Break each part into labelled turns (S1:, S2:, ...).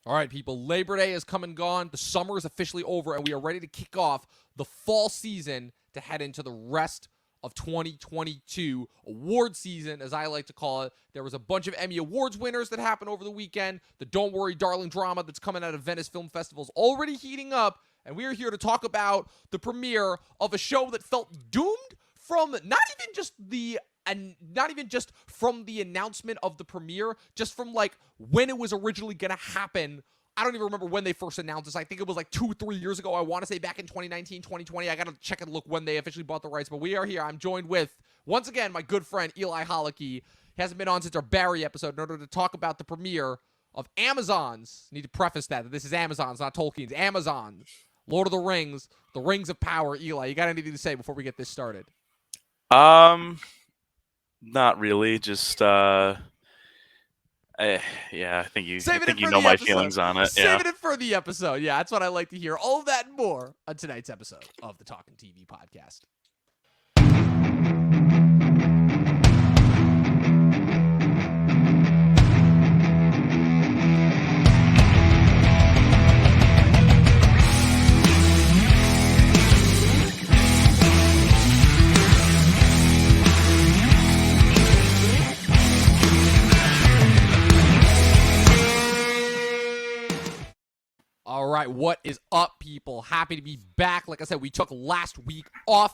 S1: All right, people, Labor Day has come and gone. The summer is officially over, and we are ready to kick off the fall season to head into the rest of 2022 award season, as I like to call it. There was a bunch of Emmy Awards winners that happened over the weekend. The Don't Worry, Darling drama that's coming out of Venice Film Festival is already heating up, and we are here to talk about the premiere of a show that felt doomed from not even just from the announcement of the premiere, just from like when it was originally going to happen. I don't even remember when they first announced this. I think it was like 2-3 years ago. I want to say back in 2019, 2020. I got to check and look when they officially bought the rights, but we are here. I'm joined with, once again, my good friend Eli Holicky. He hasn't been on since our Barry episode in order to talk about the premiere of Amazon's, need to preface that this is Amazon's, not Tolkien's, Amazon's Lord of the Rings, The Rings of Power. Eli, you got anything to say before we get this started?
S2: Not really. Just I think you know my feelings on it.
S1: Saving it for the episode. Yeah, that's what I like to hear. All of that and more on tonight's episode of the Talking TV podcast. All right, what is up, people? Happy to be back. Like I said, we took last week off.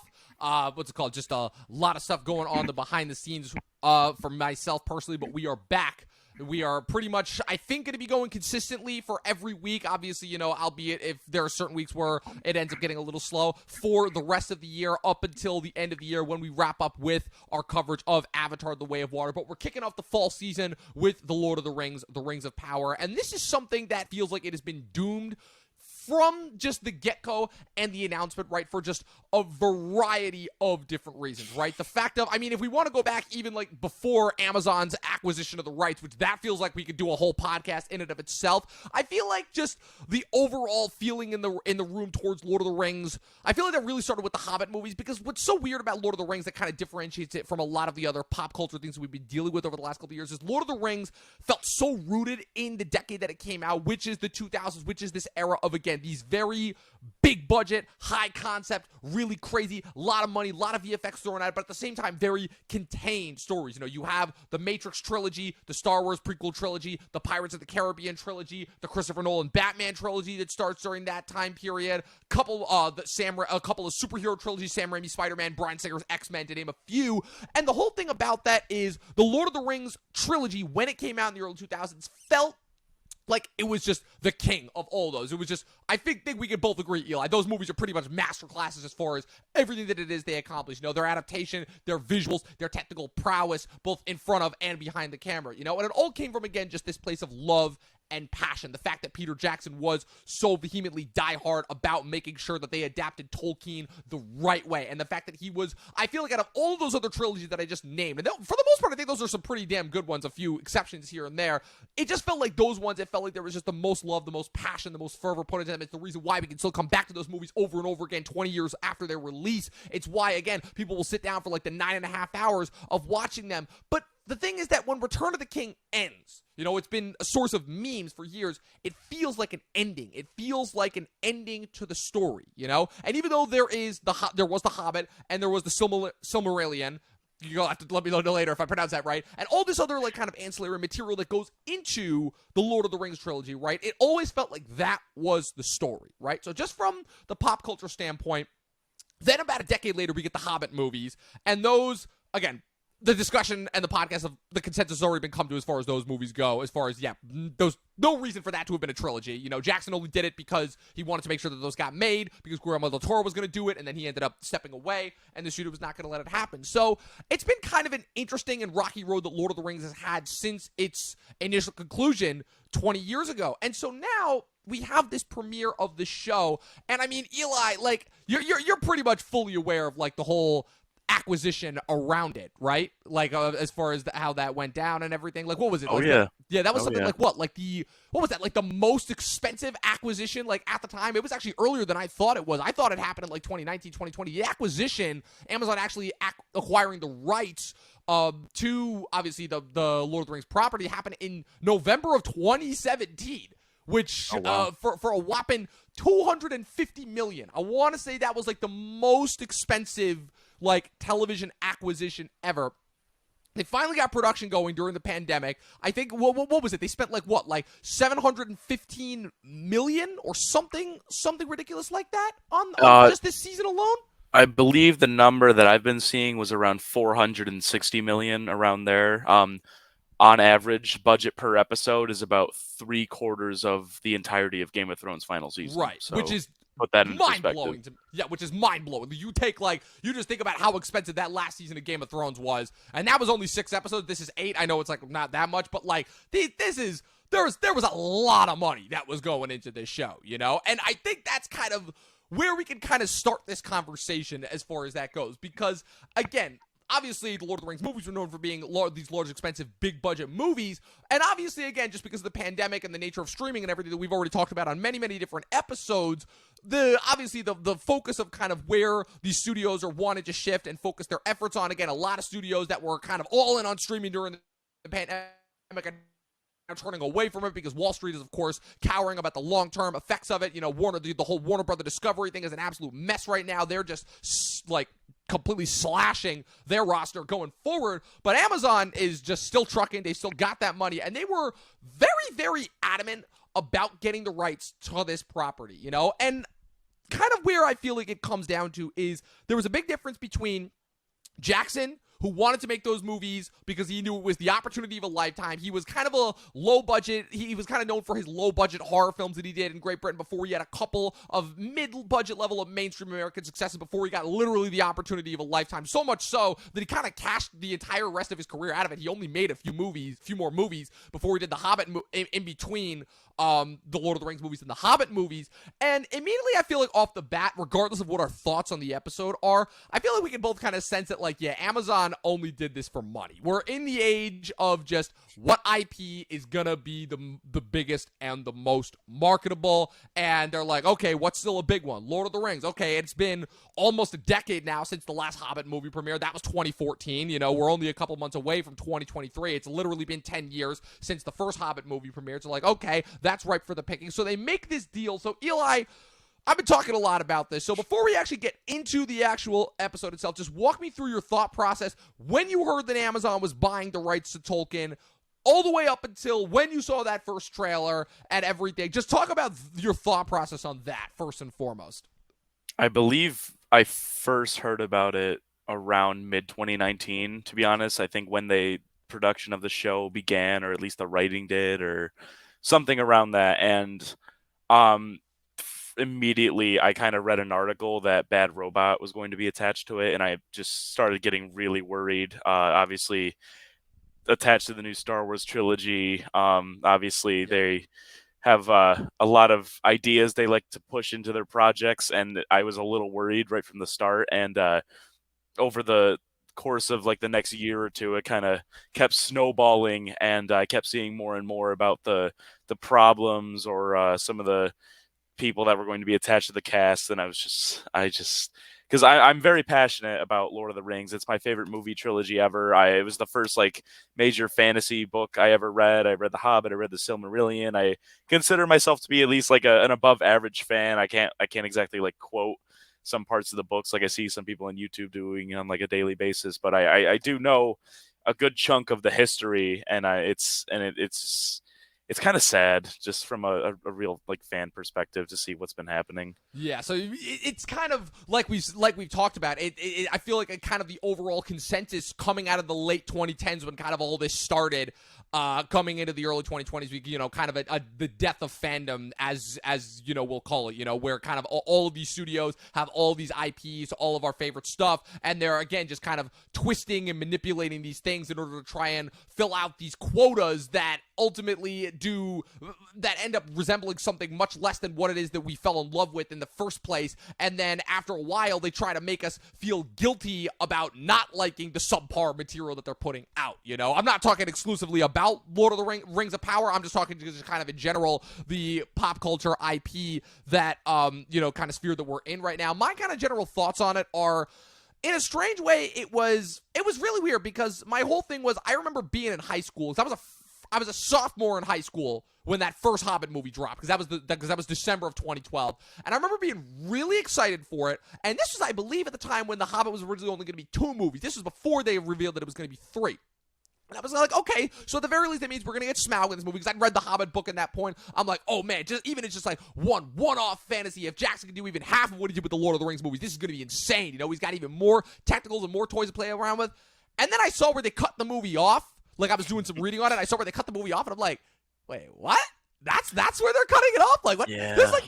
S1: Just a lot of stuff going on the behind the scenes for myself personally, but we are back. We are pretty much, I think, going to be going consistently for every week. Obviously, albeit if there are certain weeks where it ends up getting a little slow for the rest of the year up until the end of the year when we wrap up with our coverage of Avatar: The Way of Water. But we're kicking off the fall season with The Lord of the Rings, The Rings of Power. And this is something that feels like it has been doomed from just the get-go and the announcement, right, for just a variety of different reasons, right? The fact of, if we want to go back even like before Amazon's acquisition of the rights, which that feels like we could do a whole podcast in and of itself, I feel like just the overall feeling in the room towards Lord of the Rings, I feel like that really started with the Hobbit movies, because what's so weird about Lord of the Rings that kind of differentiates it from a lot of the other pop culture things that we've been dealing with over the last couple of years is Lord of the Rings felt so rooted in the decade that it came out, which is the 2000s, which is this era of, again, these very big budget, high concept, really crazy, a lot of money, a lot of VFX thrown at it, but at the same time, very contained stories. You have the Matrix trilogy, the Star Wars prequel trilogy, the Pirates of the Caribbean trilogy, the Christopher Nolan Batman trilogy that starts during that time period, a couple of superhero trilogies, Sam Raimi, Spider-Man, Bryan Singer's X-Men, to name a few. And the whole thing about that is the Lord of the Rings trilogy, when it came out in the early 2000s, felt like it was just the king of all those. It was just, I think we could both agree, Eli, those movies are pretty much masterclasses as far as everything that it is they accomplish. Their adaptation, their visuals, their technical prowess, both in front of and behind the camera. And it all came from, again, just this place of love and passion. The fact that Peter Jackson was so vehemently diehard about making sure that they adapted Tolkien the right way. And the fact that he was, I feel like out of all of those other trilogies that I just named, and for the most part, I think those are some pretty damn good ones, a few exceptions here and there. It just felt like those ones, it felt like there was just the most love, the most passion, the most fervor put into them. It's the reason why we can still come back to those movies over and over again 20 years after their release. It's why, again, people will sit down for like the 9.5 hours of watching them. But the thing is that when Return of the King ends, it's been a source of memes for years, it feels like an ending. It feels like an ending to the story, And even though there was The Hobbit and there was the Silmarillion, you'll have to let me know later if I pronounce that right, and all this other like kind of ancillary material that goes into the Lord of the Rings trilogy, right? It always felt like that was the story, right? So just from the pop culture standpoint, then about a decade later, we get the Hobbit movies, and those, again, the discussion and the podcast of the consensus has already been come to as far as those movies go, as far as, there's no reason for that to have been a trilogy. Jackson only did it because he wanted to make sure that those got made, because Guillermo del Toro was going to do it, and then he ended up stepping away, and the studio was not going to let it happen. So it's been kind of an interesting and rocky road that Lord of the Rings has had since its initial conclusion 20 years ago. And so now we have this premiere of the show, and Eli, like, you're pretty much fully aware of, like, the whole acquisition around it, right? Like, as far as how that went down and everything. Like, what was it?
S2: Oh,
S1: like,
S2: yeah.
S1: That was something like what? Like what was that? Like the most expensive acquisition, like at the time? It was actually earlier than I thought it was. I thought it happened in like 2019, 2020. The acquisition, Amazon actually acquiring the rights to, obviously, the Lord of the Rings property happened in November of 2017. which
S2: Oh, wow.
S1: for a whopping $250 million. I want to say that was like the most expensive like television acquisition ever. They finally got production going during the pandemic. I think what was it? They spent like $715 million or something ridiculous like that on just this season alone.
S2: I believe the number that I've been seeing was around 460 million, around there. On average, budget per episode is about 3/4 of the entirety of Game of Thrones final season.
S1: Right,
S2: So
S1: which is
S2: put that in
S1: mind
S2: perspective.
S1: blowing. Which is mind blowing. You just think about how expensive that last season of Game of Thrones was, and that was only 6 episodes. This is 8. I know it's like not that much, but like there was a lot of money that was going into this show, you know, and I think that's kind of where we can kind of start this conversation as far as that goes, because again, obviously, the Lord of the Rings movies were known for being these large, expensive, big-budget movies. And obviously, again, just because of the pandemic and the nature of streaming and everything that we've already talked about on many, many different episodes, the focus of kind of where these studios are wanted to shift and focus their efforts on, again, a lot of studios that were kind of all in on streaming during the pandemic and now turning away from it because Wall Street is, of course, cowering about the long-term effects of it. You know, the whole Warner Brother Discovery thing is an absolute mess right now. They're just, like, completely slashing their roster going forward. But Amazon is just still trucking. They still got that money. And they were very, very adamant about getting the rights to this property, you know? And kind of where I feel like it comes down to is there was a big difference between Jackson, who wanted to make those movies because he knew it was the opportunity of a lifetime. He was kind of a low budget. He was kind of known for his low budget horror films that he did in Great Britain before he had a couple of mid-budget level of mainstream American successes before he got literally the opportunity of a lifetime. So much so that he kind of cashed the entire rest of his career out of it. He only made a few more movies before he did The Hobbit in between the Lord of the Rings movies and the Hobbit movies. And immediately I feel like off the bat, regardless of what our thoughts on the episode are, I feel like we can both kind of sense that, like, yeah, Amazon only did this for money. We're in the age of just what IP is gonna be the biggest and the most marketable, and they're like, okay, what's still a big one? Lord of the Rings. Okay, it's been almost a decade now since the last Hobbit movie premiered. That was 2014. You know, we're only a couple months away from 2023. It's literally been 10 years since the first Hobbit movie premiered. So like, okay, that's ripe for the picking. So they make this deal. So Eli, I've been talking a lot about this. So before we actually get into the actual episode itself, just walk me through your thought process when you heard that Amazon was buying the rights to Tolkien, all the way up until when you saw that first trailer and everything. Just talk about your thought process on that first and foremost.
S2: I believe I first heard about it around mid-2019, to be honest. I think when the production of the show began, or at least the writing did, or something around that. And immediately I kind of read an article that Bad Robot was going to be attached to it, and I just started getting really worried. Obviously attached to the new Star Wars trilogy. Obviously they have a lot of ideas they like to push into their projects, and I was a little worried right from the start. And over the course of like the next year or two, it kind of kept snowballing, and I kept seeing more and more about the problems, or some of the people that were going to be attached to the cast. And I just because I'm very passionate about Lord of the Rings. It's my favorite movie trilogy ever. It was the first like major fantasy book I ever read. I read The Hobbit. I read The Silmarillion. I consider myself to be at least like an above average fan. I can't exactly like quote some parts of the books like I see some people on YouTube doing on like a daily basis, but I do know a good chunk of the history, and it's kind of sad just from a real like fan perspective to see what's been happening.
S1: Yeah, so it's kind of like we've talked about. I feel like kind of the overall consensus coming out of the late 2010s when kind of all this started, coming into the early 2020s, we kind of the death of fandom, as we'll call it, where kind of all of these studios have all these IPs, all of our favorite stuff, and they're again just kind of twisting and manipulating these things in order to try and fill out these quotas that ultimately end up resembling something much less than what it is that we fell in love with in the first place. And then after a while, they try to make us feel guilty about not liking the subpar material that they're putting out. I'm not talking exclusively about Lord of the Rings of Power. I'm just talking just kind of in general, the pop culture IP that, kind of sphere that we're in right now. My kind of general thoughts on it are, in a strange way, it was really weird, because my whole thing was, I remember being in high school, because I was a sophomore in high school when that first Hobbit movie dropped, because that was December of 2012, and I remember being really excited for it. And this was, I believe, at the time when the Hobbit was originally only going to be 2 movies. This was before they revealed that it was going to be 3. And I was like, okay, so at the very least, that means we're going to get Smaug in this movie, because I'd read the Hobbit book at that point. I'm like, oh man, it's just like one-off fantasy. If Jackson can do even half of what he did with the Lord of the Rings movies, this is going to be insane. You know, he's got even more technicals and more toys to play around with. And then I saw where they cut the movie off. Like, I was doing some reading on it. I saw where they cut the movie off, and I'm like, wait, what? That's where they're cutting it off? Like, what?
S2: Yeah.
S1: I'm like,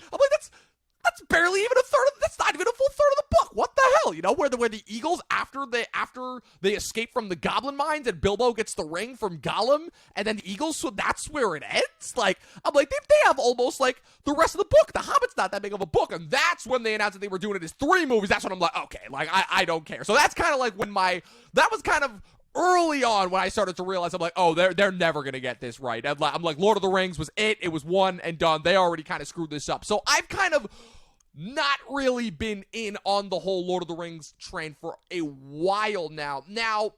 S1: that's barely even a third of, that's not even a full third of the book. What the hell? You know, where the Eagles, after they escape from the goblin mines and Bilbo gets the ring from Gollum, and then the Eagles, so that's where it ends? Like, I'm like, they have almost like the rest of the book. The Hobbit's not that big of a book, and that's when they announced that they were doing it as 3 movies. That's when I'm like, okay, like, I don't care. So that's kind of like when that was kind of early on when I started to realize, I'm like, oh, they're never going to get this right. I'm like, Lord of the Rings was it. It was one and done. They already kind of screwed this up. So I've kind of not really been in on the whole Lord of the Rings train for a while now. Now,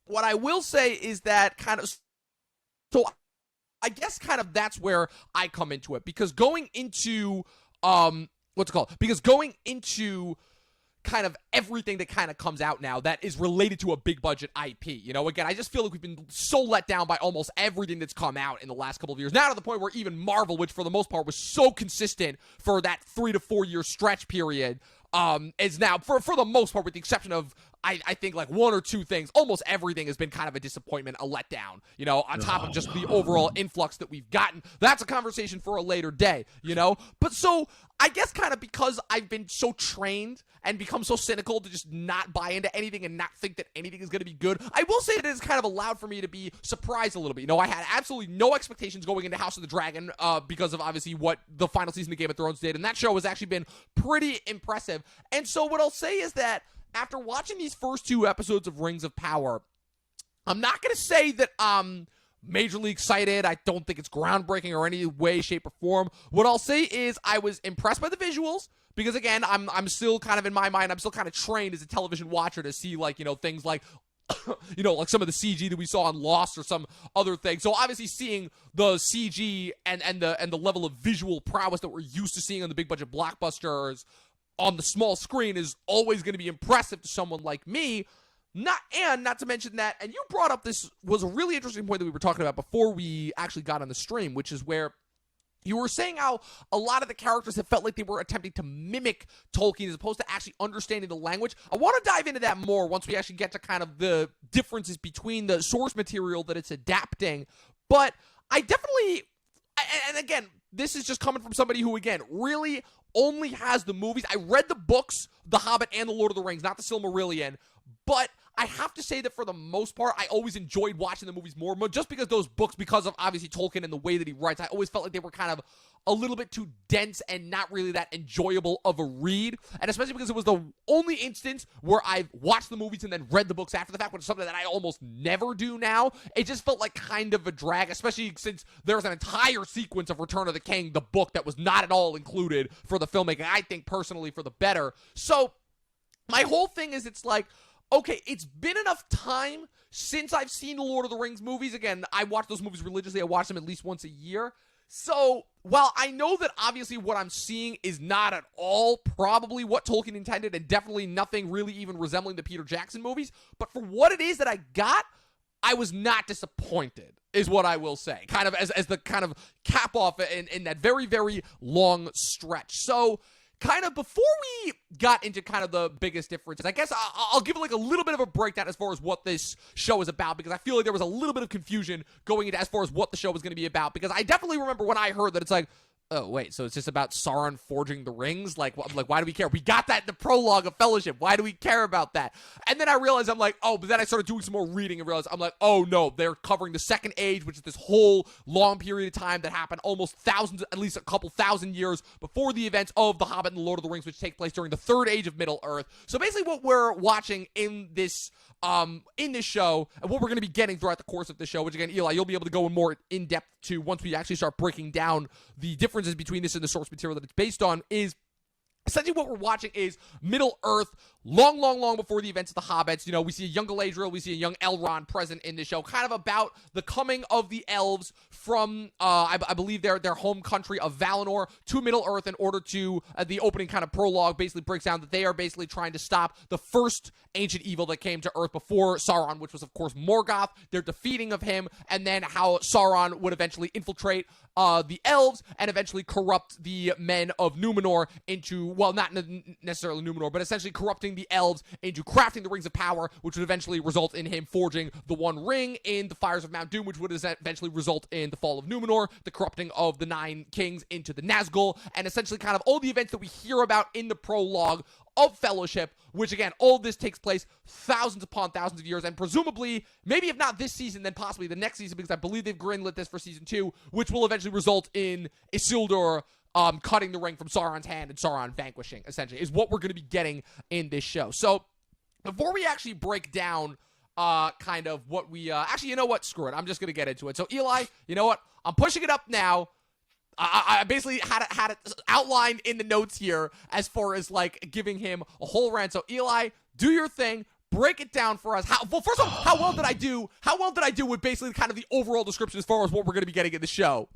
S1: what I will say is that so I guess kind of that's where I come into it, because going into, because going into kind of everything that kind of comes out now that is related to a big budget IP. You know, again, I just feel like we've been so let down by almost everything that's come out in the last couple of years. Now to the point where even Marvel, which for the most part was so consistent for that 3 to 4 year stretch period, is now, for the most part, with the exception of, I think, like 1 or 2 things, almost everything has been kind of a disappointment, a letdown, you know, on top of just the overall influx that we've gotten. That's a conversation for a later day, you know? But so, I guess kind of because I've been so trained and become so cynical to just not buy into anything and not think that anything is going to be good, I will say that it has kind of allowed for me to be surprised a little bit. You know, I had absolutely no expectations going into House of the Dragon, because of obviously what the final season of Game of Thrones did, and that show has actually been pretty impressive. And so what I'll say is that after watching these first 2 episodes of Rings of Power, I'm not going to say that I'm majorly excited. I don't think it's groundbreaking or any way, shape, or form. What I'll say is I was impressed by the visuals, because again, I'm still kind of, in my mind, I'm still kind of trained as a television watcher to see, like, you know, things like you know, like some of the CG that we saw on Lost or some other thing. So obviously seeing the CG and the level of visual prowess that we're used to seeing on the big budget blockbusters on the small screen is always going to be impressive to someone like me. Not to mention that, and you brought up, this was a really interesting point that we were talking about before we actually got on the stream, which is where you were saying how a lot of the characters have felt like they were attempting to mimic Tolkien as opposed to actually understanding the language. I want to dive into that more once we actually get to kind of the differences between the source material that it's adapting. But I definitely, and again, this is just coming from somebody who, again, really only has the movies. I read the books, The Hobbit and The Lord of the Rings, not the Silmarillion, but I have to say that for the most part, I always enjoyed watching the movies more, just because those books, because of obviously Tolkien and the way that he writes, I always felt like they were kind of a little bit too dense and not really that enjoyable of a read, and especially because it was the only instance where I've watched the movies and then read the books after the fact, which is something that I almost never do now. It just felt like kind of a drag, especially since there's an entire sequence of Return of the King, the book, that was not at all included for the filmmaking, I think personally for the better. So my whole thing is, it's like, okay, it's been enough time since I've seen the Lord of the Rings movies. Again, I watch those movies religiously. I watch them at least once a year. So, while I know that obviously what I'm seeing is not at all probably what Tolkien intended, and definitely nothing really even resembling the Peter Jackson movies, but for what it is that I got, I was not disappointed, is what I will say. Kind of as the kind of cap off in that very, very long stretch. So, kind of before we got into kind of the biggest differences, I guess I'll give like a little bit of a breakdown as far as what this show is about, because I feel like there was a little bit of confusion going into as far as what the show was going to be about, because I definitely remember when I heard that it's like, oh, wait, so it's just about Sauron forging the rings? Like, why do we care? We got that in the prologue of Fellowship. Why do we care about that? And then I realized, I'm like, oh, but then I started doing some more reading and realized, I'm like, oh, no, they're covering the Second Age, which is this whole long period of time that happened almost thousands, at least a couple thousand years before the events of The Hobbit and The Lord of the Rings, which take place during the Third Age of Middle-earth. So basically what we're watching in this show, and what we're going to be getting throughout the course of the show, which again, Eli, you'll be able to go in more in depth to once we actually start breaking down the differences between this and the source material that it's based on, is essentially what we're watching is Middle-earth long before the events of the Hobbits. You know, we see a young Galadriel, we see a young Elrond present in the show, kind of about the coming of the elves from, I believe, their home country of Valinor to Middle-earth in order to, the opening kind of prologue basically breaks down that they are basically trying to stop the first ancient evil that came to Earth before Sauron, which was, of course, Morgoth, their defeating of him, and then how Sauron would eventually infiltrate the elves and eventually corrupt the men of Numenor into, well, not necessarily Numenor, but essentially corrupting the elves into crafting the Rings of Power, which would eventually result in him forging the One Ring in the Fires of Mount Doom, which would eventually result in the fall of Numenor, the corrupting of the Nine Kings into the Nazgul, and essentially kind of all the events that we hear about in the prologue of Fellowship, which again, all of this takes place thousands upon thousands of years, and presumably, maybe if not this season, then possibly the next season, because I believe they've greenlit this for season 2, which will eventually result in Isildur cutting the ring from Sauron's hand and Sauron vanquishing, essentially, is what we're going to be getting in this show. So, before we actually break down kind of what we, actually, you know what? Screw it. I'm just going to get into it. So, Eli, you know what? I'm pushing it up now. I basically had it outlined in the notes here as far as, like, giving him a whole rant. So, Eli, do your thing. Break it down for us. Well, first of all, how well did I do? How well did I do with basically kind of the overall description as far as what we're going to be getting in the show?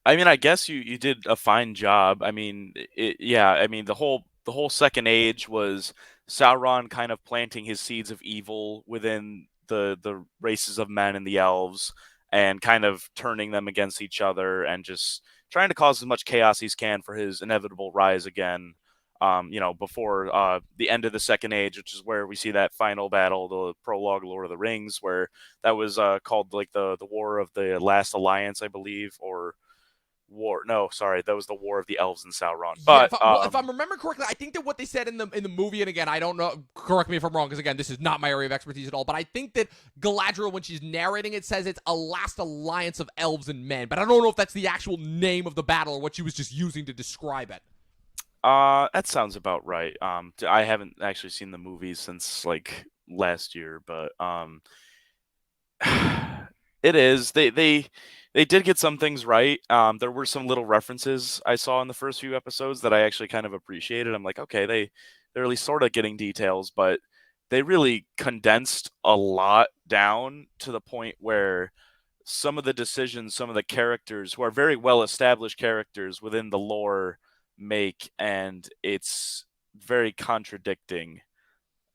S2: I mean, I guess you did a fine job. I mean, the whole Second Age was Sauron kind of planting his seeds of evil within the races of men and the elves, and kind of turning them against each other and just trying to cause as much chaos as he can for his inevitable rise again. Before the end of the Second Age, which is where we see that final battle, the prologue, Lord of the Rings, where that was called like the War of the Last Alliance, I believe, or that was the War of the Elves and Sauron. But
S1: if I remember correctly, I think that what they said in the movie, and again, I don't know, correct me if I'm wrong, because again, this is not my area of expertise at all, but I think that Galadriel, when she's narrating it, says it's a last alliance of elves and men, but I don't know if that's the actual name of the battle or what she was just using to describe it.
S2: That sounds about right. I haven't actually seen the movie since like last year, but it is. They did get some things right. There were some little references I saw in the first few episodes that I actually kind of appreciated. I'm like, okay, they're at least sort of getting details, but they really condensed a lot down to the point where some of the decisions, some of the characters who are very well established characters within the lore make, and it's very contradicting.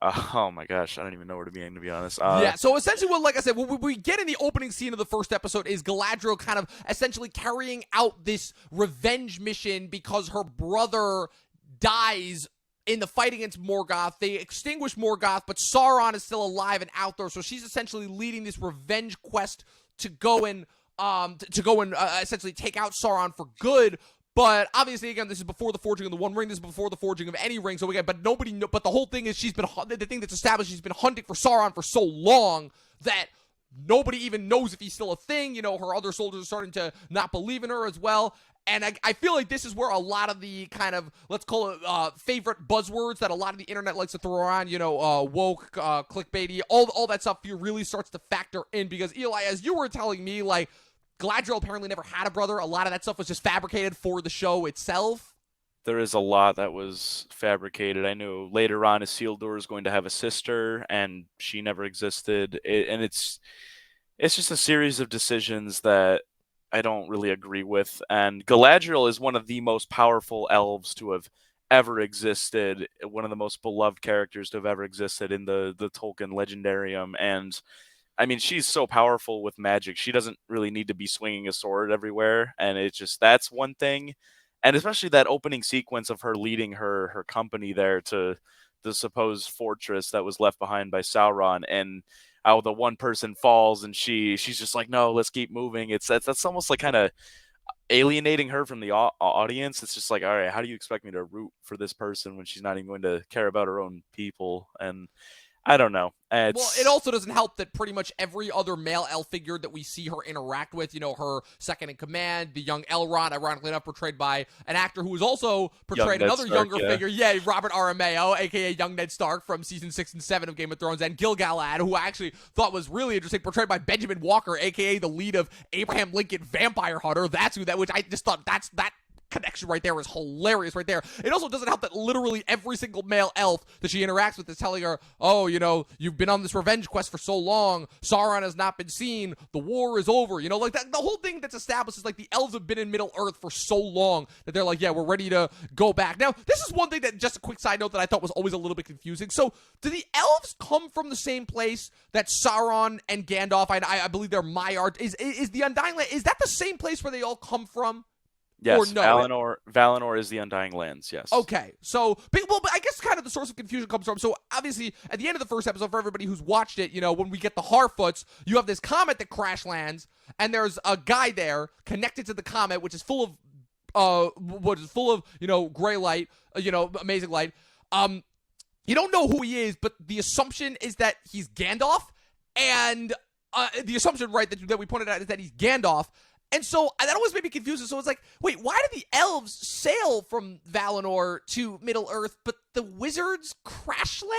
S2: Oh my gosh, I don't even know where to begin, to be honest.
S1: Yeah, so essentially what, like I said, what we get in the opening scene of the first episode is Galadriel kind of essentially carrying out this revenge mission because her brother dies in the fight against Morgoth. They extinguish Morgoth, but Sauron is still alive and out there, so she's essentially leading this revenge quest to go and essentially take out Sauron for good. But obviously, again, this is before the forging of the One Ring. This is before the forging of any ring. So again, but the whole thing is the thing that's established, she's been hunting for Sauron for so long that nobody even knows if he's still a thing. You know, her other soldiers are starting to not believe in her as well. And I feel like this is where a lot of the kind of, let's call it, favorite buzzwords that a lot of the internet likes to throw around, woke, clickbaity, all that stuff really starts to factor in. Because, Eli, as you were telling me, like, Galadriel apparently never had a brother. A lot of that stuff was just fabricated for the show itself.
S2: There is a lot that was fabricated. I knew later on Isildur is going to have a sister, and she never existed. It's just a series of decisions that I don't really agree with. And Galadriel is one of the most powerful elves to have ever existed, one of the most beloved characters to have ever existed in the Tolkien legendarium. And I mean, she's so powerful with magic. She doesn't really need to be swinging a sword everywhere. And it's just, that's one thing. And especially that opening sequence of her leading her company there to the supposed fortress that was left behind by Sauron, and how the one person falls and she's just like, no, let's keep moving. That's almost like kind of alienating her from the audience. It's just like, all right, how do you expect me to root for this person when she's not even going to care about her own people? And I don't know. Well,
S1: it also doesn't help that pretty much every other male elf figure that we see her interact with, her second in command, the young Elrond, ironically enough, portrayed by an actor who was also portrayed another younger figure. Yeah, Robert Aramayo, a.k.a. young Ned Stark from season 6 and 7 of Game of Thrones, and Gil-galad, who I actually thought was really interesting, portrayed by Benjamin Walker, a.k.a. the lead of Abraham Lincoln Vampire Hunter. Which I just thought that connection right there is hilarious right there. It also doesn't help that literally every single male elf that she interacts with is telling her, oh, you've been on this revenge quest for so long, Sauron has not been seen, the war is over, like that. The whole thing that's established is like the elves have been in Middle Earth for so long that they're like, yeah, we're ready to go back. Now, this is one thing that, just a quick side note, that I thought was always a little bit confusing. So, do the elves come from the same place that Sauron and Gandalf, I believe they're Maiar, is the Undying Land, is that the same place where they all come from?
S2: Yes,
S1: Or no?
S2: Valinor is the Undying Lands, yes.
S1: Okay, so, but I guess kind of the source of confusion comes from, so obviously, at the end of the first episode, for everybody who's watched it, when we get the Harfoots, you have this comet that crash lands, and there's a guy there connected to the comet, which is full of, gray light, amazing light. You don't know who he is, but the assumption is that he's Gandalf, and the assumption, right, that we pointed out is that he's Gandalf. And so that always made me confused. So it's like, wait, why do the elves sail from Valinor to Middle Earth, but the wizards crash land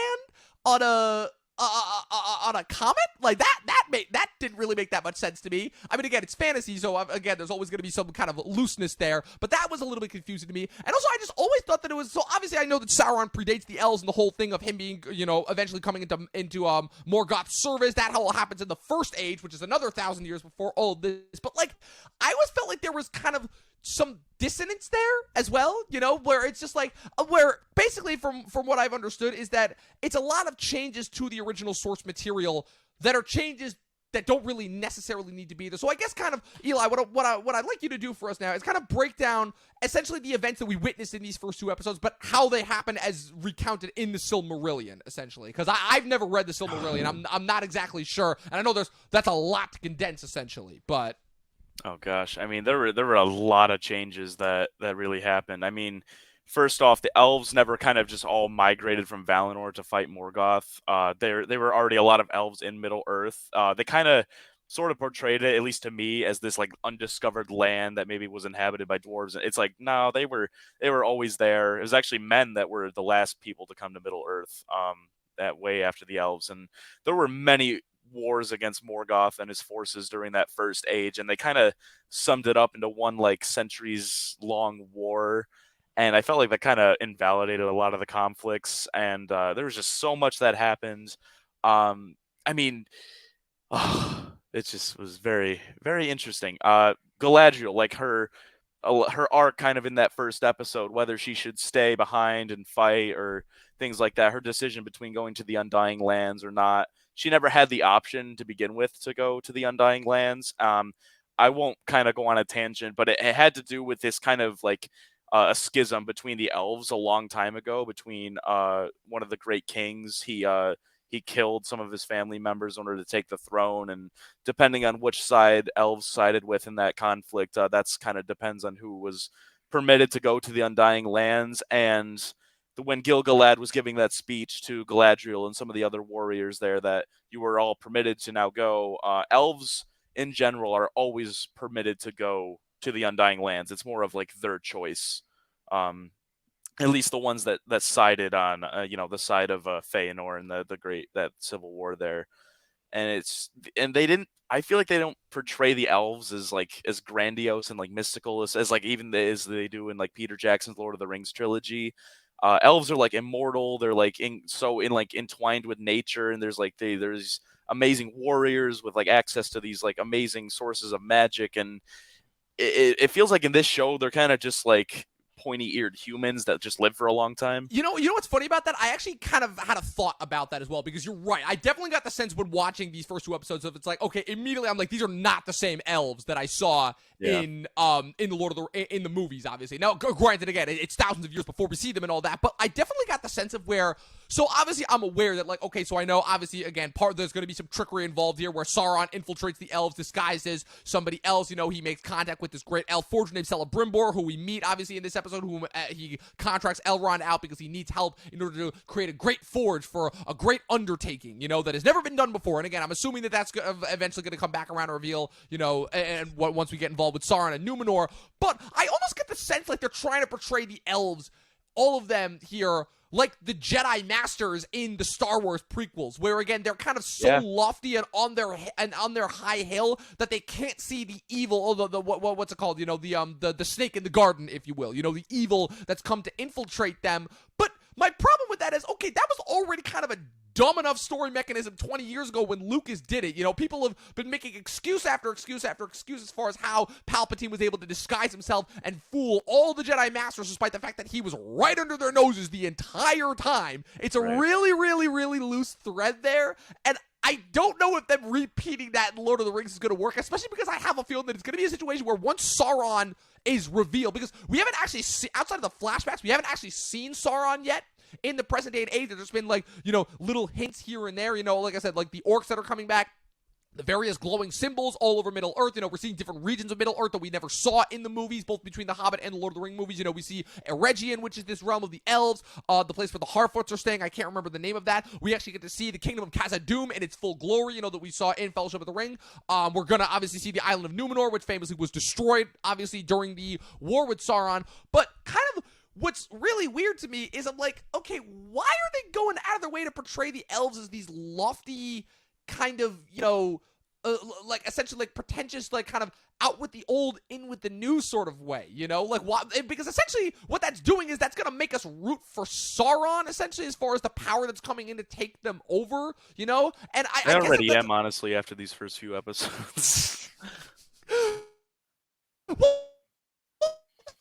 S1: on a comet? Like that didn't really make that much sense to me. I mean, again, it's fantasy, so again, there's always going to be some kind of looseness there. But that was a little bit confusing to me. And also, I just always thought that it was, so obviously I know that Sauron predates the elves and the whole thing of him being, eventually coming into Morgoth's service. That all happens in the First Age, which is another 1,000 years before all of this. But like, I always felt like there was kind of some dissonance there as well, where it's just like, where basically from what I've understood is that it's a lot of changes to the original source material that are changes that don't really necessarily need to be there. So I guess kind of, Eli, what I'd like you to do for us now is kind of break down essentially the events that we witnessed in these first two episodes, but how they happen as recounted in the Silmarillion, essentially. Because I've never read the Silmarillion. I'm not exactly sure. And I know that's a lot to condense, essentially, but...
S2: Oh gosh, I mean, there were a lot of changes that really happened. I mean, first off, the elves never kind of just all migrated from Valinor to fight Morgoth. There were already a lot of elves in Middle Earth. They kind of sort of portrayed it, at least to me, as this like undiscovered land that maybe was inhabited by dwarves. It's like, no, they were always there. It was actually men that were the last people to come to Middle Earth, that way after the elves, and there were many wars against Morgoth and his forces during that First Age, and they kind of summed it up into one like centuries long war, and I felt like that kind of invalidated a lot of the conflicts, and there was just so much that happened. I mean, it just was very, very interesting. Galadriel, like her arc kind of in that first episode, whether she should stay behind and fight or things like that, her decision between going to the Undying Lands or not. She never had the option to begin with to go to the Undying Lands. I won't kind of go on a tangent, but it had to do with this kind of like a schism between the elves a long time ago, between one of the great kings. He killed some of his family members in order to take the throne, and depending on which side elves sided with in that conflict, that's kind of depends on who was permitted to go to the Undying Lands. And when Gil-galad was giving that speech to Galadriel and some of the other warriors there, that you were all permitted to now go, elves in general are always permitted to go to the Undying Lands. It's more of like their choice. At least the ones that sided on, the side of Feanor and that civil war there. And I feel like they don't portray the elves as like as grandiose and like mystical as like even as they do in like Peter Jackson's Lord of the Rings trilogy. Elves are like immortal. They're like entwined with nature, and there's amazing warriors with like access to these like amazing sources of magic, and it feels like in this show they're kind of just like pointy-eared humans that just live for a long time.
S1: You know what's funny about that? I actually kind of had a thought about that as well, because you're right. I definitely got the sense when watching these first two episodes of it's like, okay, immediately I'm like, these are not the same elves that I saw in the movies, obviously. Now, granted, again, it's thousands of years before we see them and all that, but I definitely got the sense of where. So obviously, I'm aware that like, okay, so I know obviously again, there's going to be some trickery involved here, where Sauron infiltrates the elves disguised as somebody else. He makes contact with this great elf forger named Celebrimbor, who we meet obviously in this episode, who he contracts Elrond out because he needs help in order to create a great forge for a great undertaking, that has never been done before. And again, I'm assuming that that's eventually going to come back around and reveal, and once we get involved with Sauron and Numenor. But I almost get the sense like they're trying to portray the elves, all of them here, like the Jedi Masters in the Star Wars prequels, where again they're kind of so
S2: Yeah.
S1: lofty and on their high hill that they can't see the evil, or what's it called? You know, the snake in the garden, if you will. You know, the evil that's come to infiltrate them. But my problem with that is, okay, that was already kind of a dumb enough story mechanism 20 years ago when Lucas did it. You know, people have been making excuse after excuse after excuse as far as how Palpatine was able to disguise himself and fool all the Jedi Masters despite the fact that he was right under their noses the entire time. It's a really, really, really loose thread there, and I don't know if them repeating that in Lord of the Rings is going to work, especially because I have a feeling that it's going to be a situation where once Sauron is revealed, because we haven't actually seen, outside of the flashbacks, we haven't actually seen Sauron yet. In the present day and age, there's been, like, you know, little hints here and there, you know, like I said, like the orcs that are coming back, the various glowing symbols all over Middle Earth. You know, we're seeing different regions of Middle Earth that we never saw in the movies, both between The Hobbit and the Lord of the Rings movies. You know, we see Eregion, which is this realm of the elves, the place where the Harfoots are staying. I can't remember the name of that. We actually get to see the kingdom of Khazad-dûm in its full glory, you know, that we saw in Fellowship of the Ring. We're going to obviously see the island of Numenor, which famously was destroyed, obviously, during the war with Sauron. But kind of what's really weird to me is I'm like, okay, why are they going out of their way to portray the elves as these lofty kind of, you know, like essentially like pretentious, like kind of out with the old, in with the new sort of way, you know? Like, why? Because essentially what that's doing is that's going to make us root for Sauron, essentially, as far as the power that's coming in to take them over, you know? And
S2: I
S1: I guess
S2: already am, honestly, after these first few episodes.
S1: well,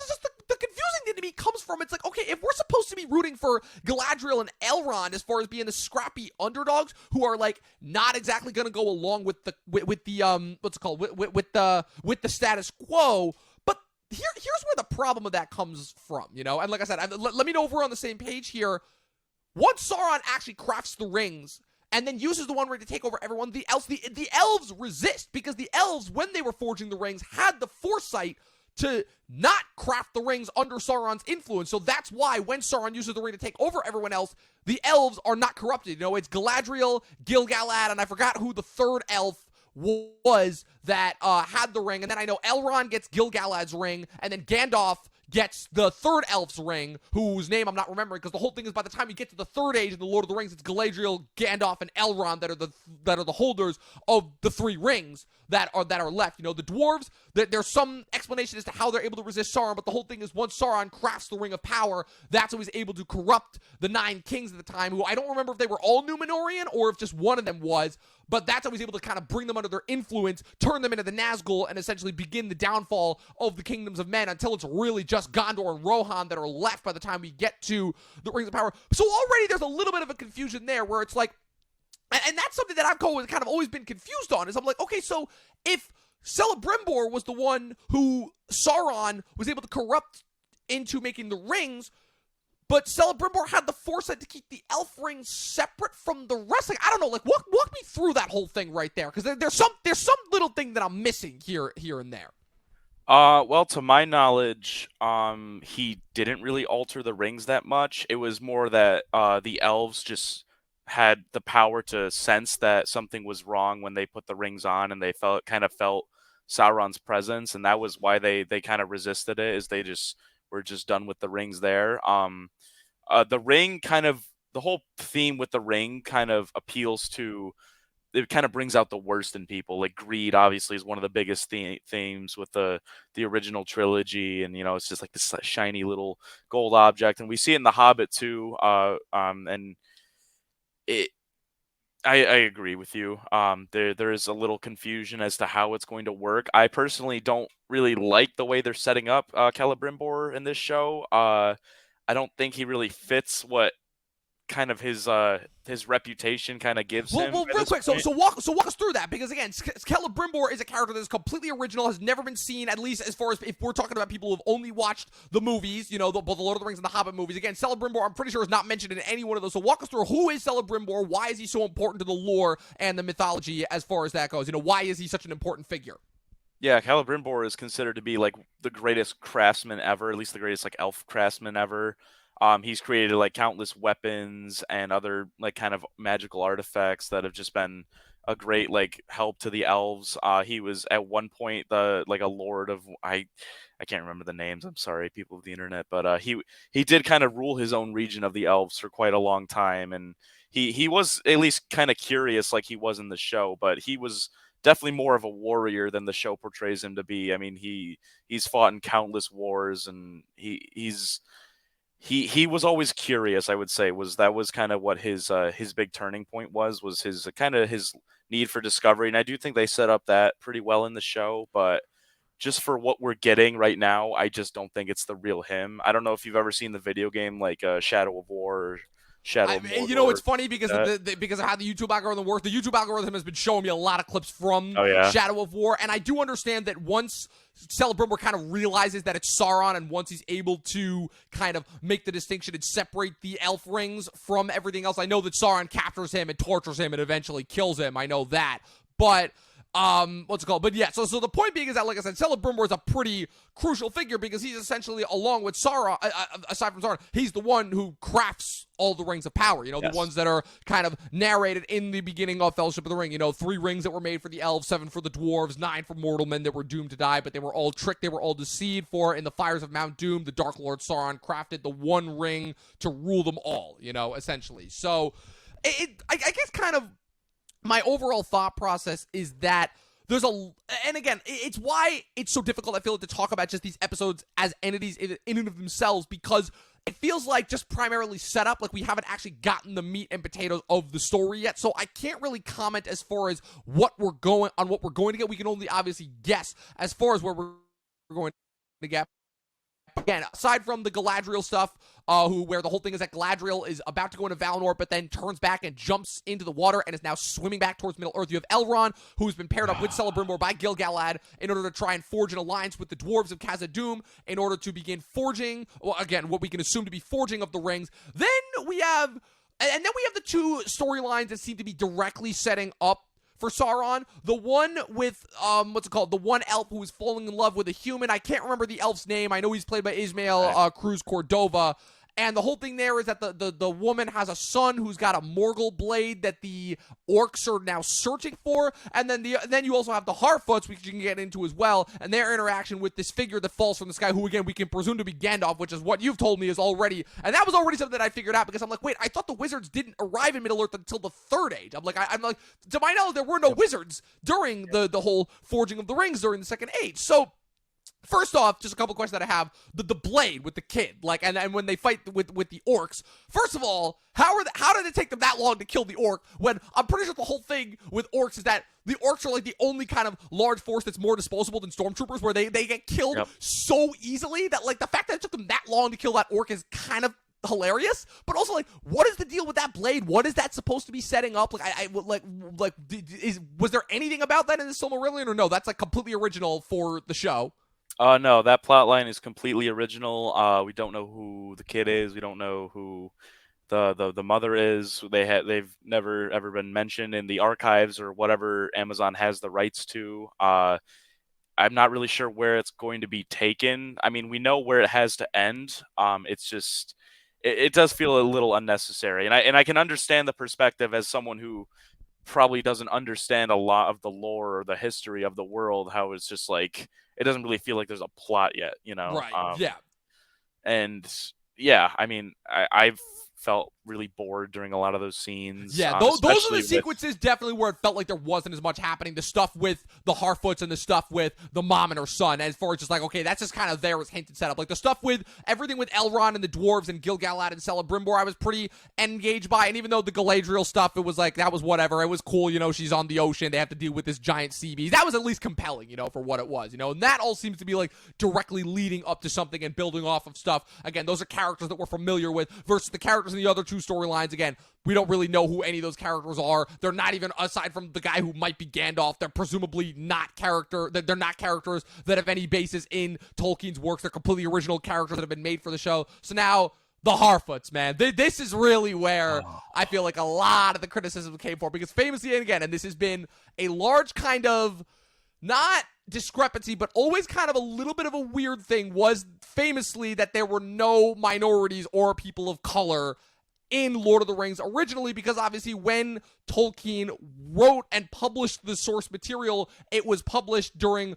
S1: just the confusing thing to me comes from, it's like, okay, if we're supposed to be rooting for Galadriel and Elrond as far as being the scrappy underdogs who are like not exactly going to go along with the what's it called with the status quo, but here's where the problem of that comes from, you know. And like I said, let me know if we're on the same page here. Once Sauron actually crafts the rings and then uses the One Ring to take over everyone, the elves resist, because the elves, when they were forging the rings, had the foresight to not craft the rings under Sauron's influence. So that's why when Sauron uses the ring to take over everyone else, the elves are not corrupted. You know, it's Galadriel, Gil-galad, and I forgot who the third elf was that had the ring. And then I know Elrond gets Gil-galad's ring, and then Gandalf gets the third elf's ring, whose name I'm not remembering, because the whole thing is by the time you get to the third age in the Lord of the Rings, it's Galadriel, Gandalf, and Elrond that are the holders of the three rings that are left. You know, the dwarves, there's some explanation as to how they're able to resist Sauron, but the whole thing is once Sauron crafts the Ring of Power, that's how he's able to corrupt the nine kings at the time, who I don't remember if they were all Numenorian or if just one of them was, but that's how he's able to kind of bring them under their influence, turn them into the Nazgul, and essentially begin the downfall of the kingdoms of men until it's really just Gondor and Rohan that are left by the time we get to the Rings of Power. So already there's a little bit of a confusion there where it's like, and that's something that I've kind of always been confused on, is I'm like, okay, so if Celebrimbor was the one who Sauron was able to corrupt into making the rings, but Celebrimbor had the foresight to keep the elf rings separate from the rest. Like, I don't know, like walk me through that whole thing right there, because there's some little thing that I'm missing here and there.
S2: Well, to my knowledge, he didn't really alter the rings that much. It was more that the elves just had the power to sense that something was wrong when they put the rings on, and they felt Sauron's presence, and that was why they kind of resisted it. Is they just were just done with the rings there. The ring the whole theme with the ring kind of appeals to, it kind of brings out the worst in people. Like greed, obviously, is one of the biggest themes with the original trilogy, and you know, it's just like this shiny little gold object, and we see it in The Hobbit too. And it, I agree with you. There is a little confusion as to how it's going to work. I personally don't really like the way they're setting up Celebrimbor in this show. I don't think he really fits what kind of his reputation kind of gives him.
S1: Well, real quick, so walk us through that, because again, Celebrimbor is a character that is completely original, has never been seen, at least as far as if we're talking about people who've only watched the movies, you know, both the Lord of the Rings and the Hobbit movies. Again, Celebrimbor, I'm pretty sure, is not mentioned in any one of those. So walk us through, who is Celebrimbor? Why is he so important to the lore and the mythology as far as that goes? You know, why is he such an important figure?
S2: Yeah, Celebrimbor is considered to be like the greatest craftsman ever, at least the greatest like elf craftsman ever. He's created like countless weapons and other like kind of magical artifacts that have just been a great like help to the elves. He was at one point the like a lord of I can't remember the names. I'm sorry, people of the internet, but he did kind of rule his own region of the elves for quite a long time, and he was at least kind of curious like he was in the show, but he was definitely more of a warrior than the show portrays him to be. I mean, he's fought in countless wars, and he was always curious. I would say was kind of what his big turning point was his kind of his need for discovery, and I do think they set up that pretty well in the show, but just for what we're getting right now, I just don't think it's the real him. I don't know if you've ever seen the video game like Shadow of War or Shadow of
S1: You know,
S2: Mordor.
S1: it's funny because because of how the YouTube algorithm works. The YouTube algorithm has been showing me a lot of clips from
S2: Oh yeah,
S1: Shadow of War, and I do understand that once Celebrimbor kind of realizes that it's Sauron, and once he's able to kind of make the distinction and separate the elf rings from everything else, I know that Sauron captures him and tortures him and eventually kills him. I know that, but what's it called? But yeah, so the point being is that, like I said, Celebrimbor is a pretty crucial figure because he's essentially, along with Sauron, aside from Sauron, he's the one who crafts all the rings of power. You know,
S2: yes.
S1: the ones that are kind of narrated in the beginning of Fellowship of the Ring. You know, 3 rings that were made for the elves, 7 for the dwarves, 9 for mortal men that were doomed to die, but they were all tricked, they were all deceived. For in the fires of Mount Doom, the Dark Lord Sauron crafted the one ring to rule them all. You know, essentially. So, I guess kind of my overall thought process is that there's and again, it's why it's so difficult, I feel like, to talk about just these episodes as entities in and of themselves, because it feels like just primarily set up, like we haven't actually gotten the meat and potatoes of the story yet. So I can't really comment as far as what we're going to get. We can only obviously guess as far as where we're going to get. Again, aside from the Galadriel stuff, where the whole thing is that Galadriel is about to go into Valinor, but then turns back and jumps into the water and is now swimming back towards Middle-earth. You have Elrond, who's been paired up with Celebrimbor by Gil-galad in order to try and forge an alliance with the dwarves of Khazad-dûm in order to begin forging, well, again, what we can assume to be forging of the rings. Then we have the 2 storylines that seem to be directly setting up for Sauron. The one with, the one elf who is falling in love with a human. I can't remember the elf's name. I know he's played by Ismael Cruz Cordova. And the whole thing there is that the woman has a son who's got a Morgul blade that the orcs are now searching for. And then you also have the Harfoots, which you can get into as well, and their interaction with this figure that falls from the sky, who again we can presume to be Gandalf, which is what you've told me is already. And that was already something that I figured out, because I'm like, wait, I thought the wizards didn't arrive in Middle-earth until the Third Age. I'm like, to my knowledge, there were no wizards during the whole forging of the rings during the Second Age. So, first off, just a couple questions that I have. The blade with the kid, like, and when they fight with the orcs. First of all, how did it take them that long to kill the orc, when I'm pretty sure the whole thing with orcs is that the orcs are like the only kind of large force that's more disposable than stormtroopers, where they get killed so easily that, like, the fact that it took them that long to kill that orc is kind of hilarious. But also, like, what is the deal with that blade? What is that supposed to be setting up? Like, was there anything about that in the Silmarillion, or no? That's like completely original for the show.
S2: No, that plot line is completely original. We don't know who the kid is. We don't know who the mother is. They've never ever been mentioned in the archives or whatever Amazon has the rights to. I'm not really sure where it's going to be taken. I mean, we know where it has to end. It's just it does feel a little unnecessary, and I can understand the perspective as someone who probably doesn't understand a lot of the lore or the history of the world, how it's just like it doesn't really feel like there's a plot yet, you know?
S1: Right. Yeah.
S2: And yeah, I mean, I've felt really bored during a lot of those scenes.
S1: Yeah, those are the sequences definitely where it felt like there wasn't as much happening. The stuff with the Harfoots and the stuff with the mom and her son, as far as just like, okay, that's just kind of there as hinted setup. Like the stuff with everything with Elrond and the dwarves and Gil-galad and Celebrimbor, I was pretty engaged by. And even though the Galadriel stuff, it was like, that was whatever. It was cool, you know, she's on the ocean. They have to deal with this giant sea beast. That was at least compelling, you know, for what it was, you know. And that all seems to be like directly leading up to something and building off of stuff. Again, those are characters that we're familiar with versus the characters in the other 2 storylines. Again, we don't really know who any of those characters are. They're not even, aside from the guy who might be Gandalf, they're presumably not they're not characters that have any basis in Tolkien's works. They're completely original characters that have been made for the show. So now, the Harfoots, man. This is really where I feel like a lot of the criticism came for, because famously, and this has been a large kind of, not discrepancy, but always kind of a little bit of a weird thing, was famously that there were no minorities or people of color in Lord of the Rings originally, because obviously when Tolkien wrote and published the source material, it was published during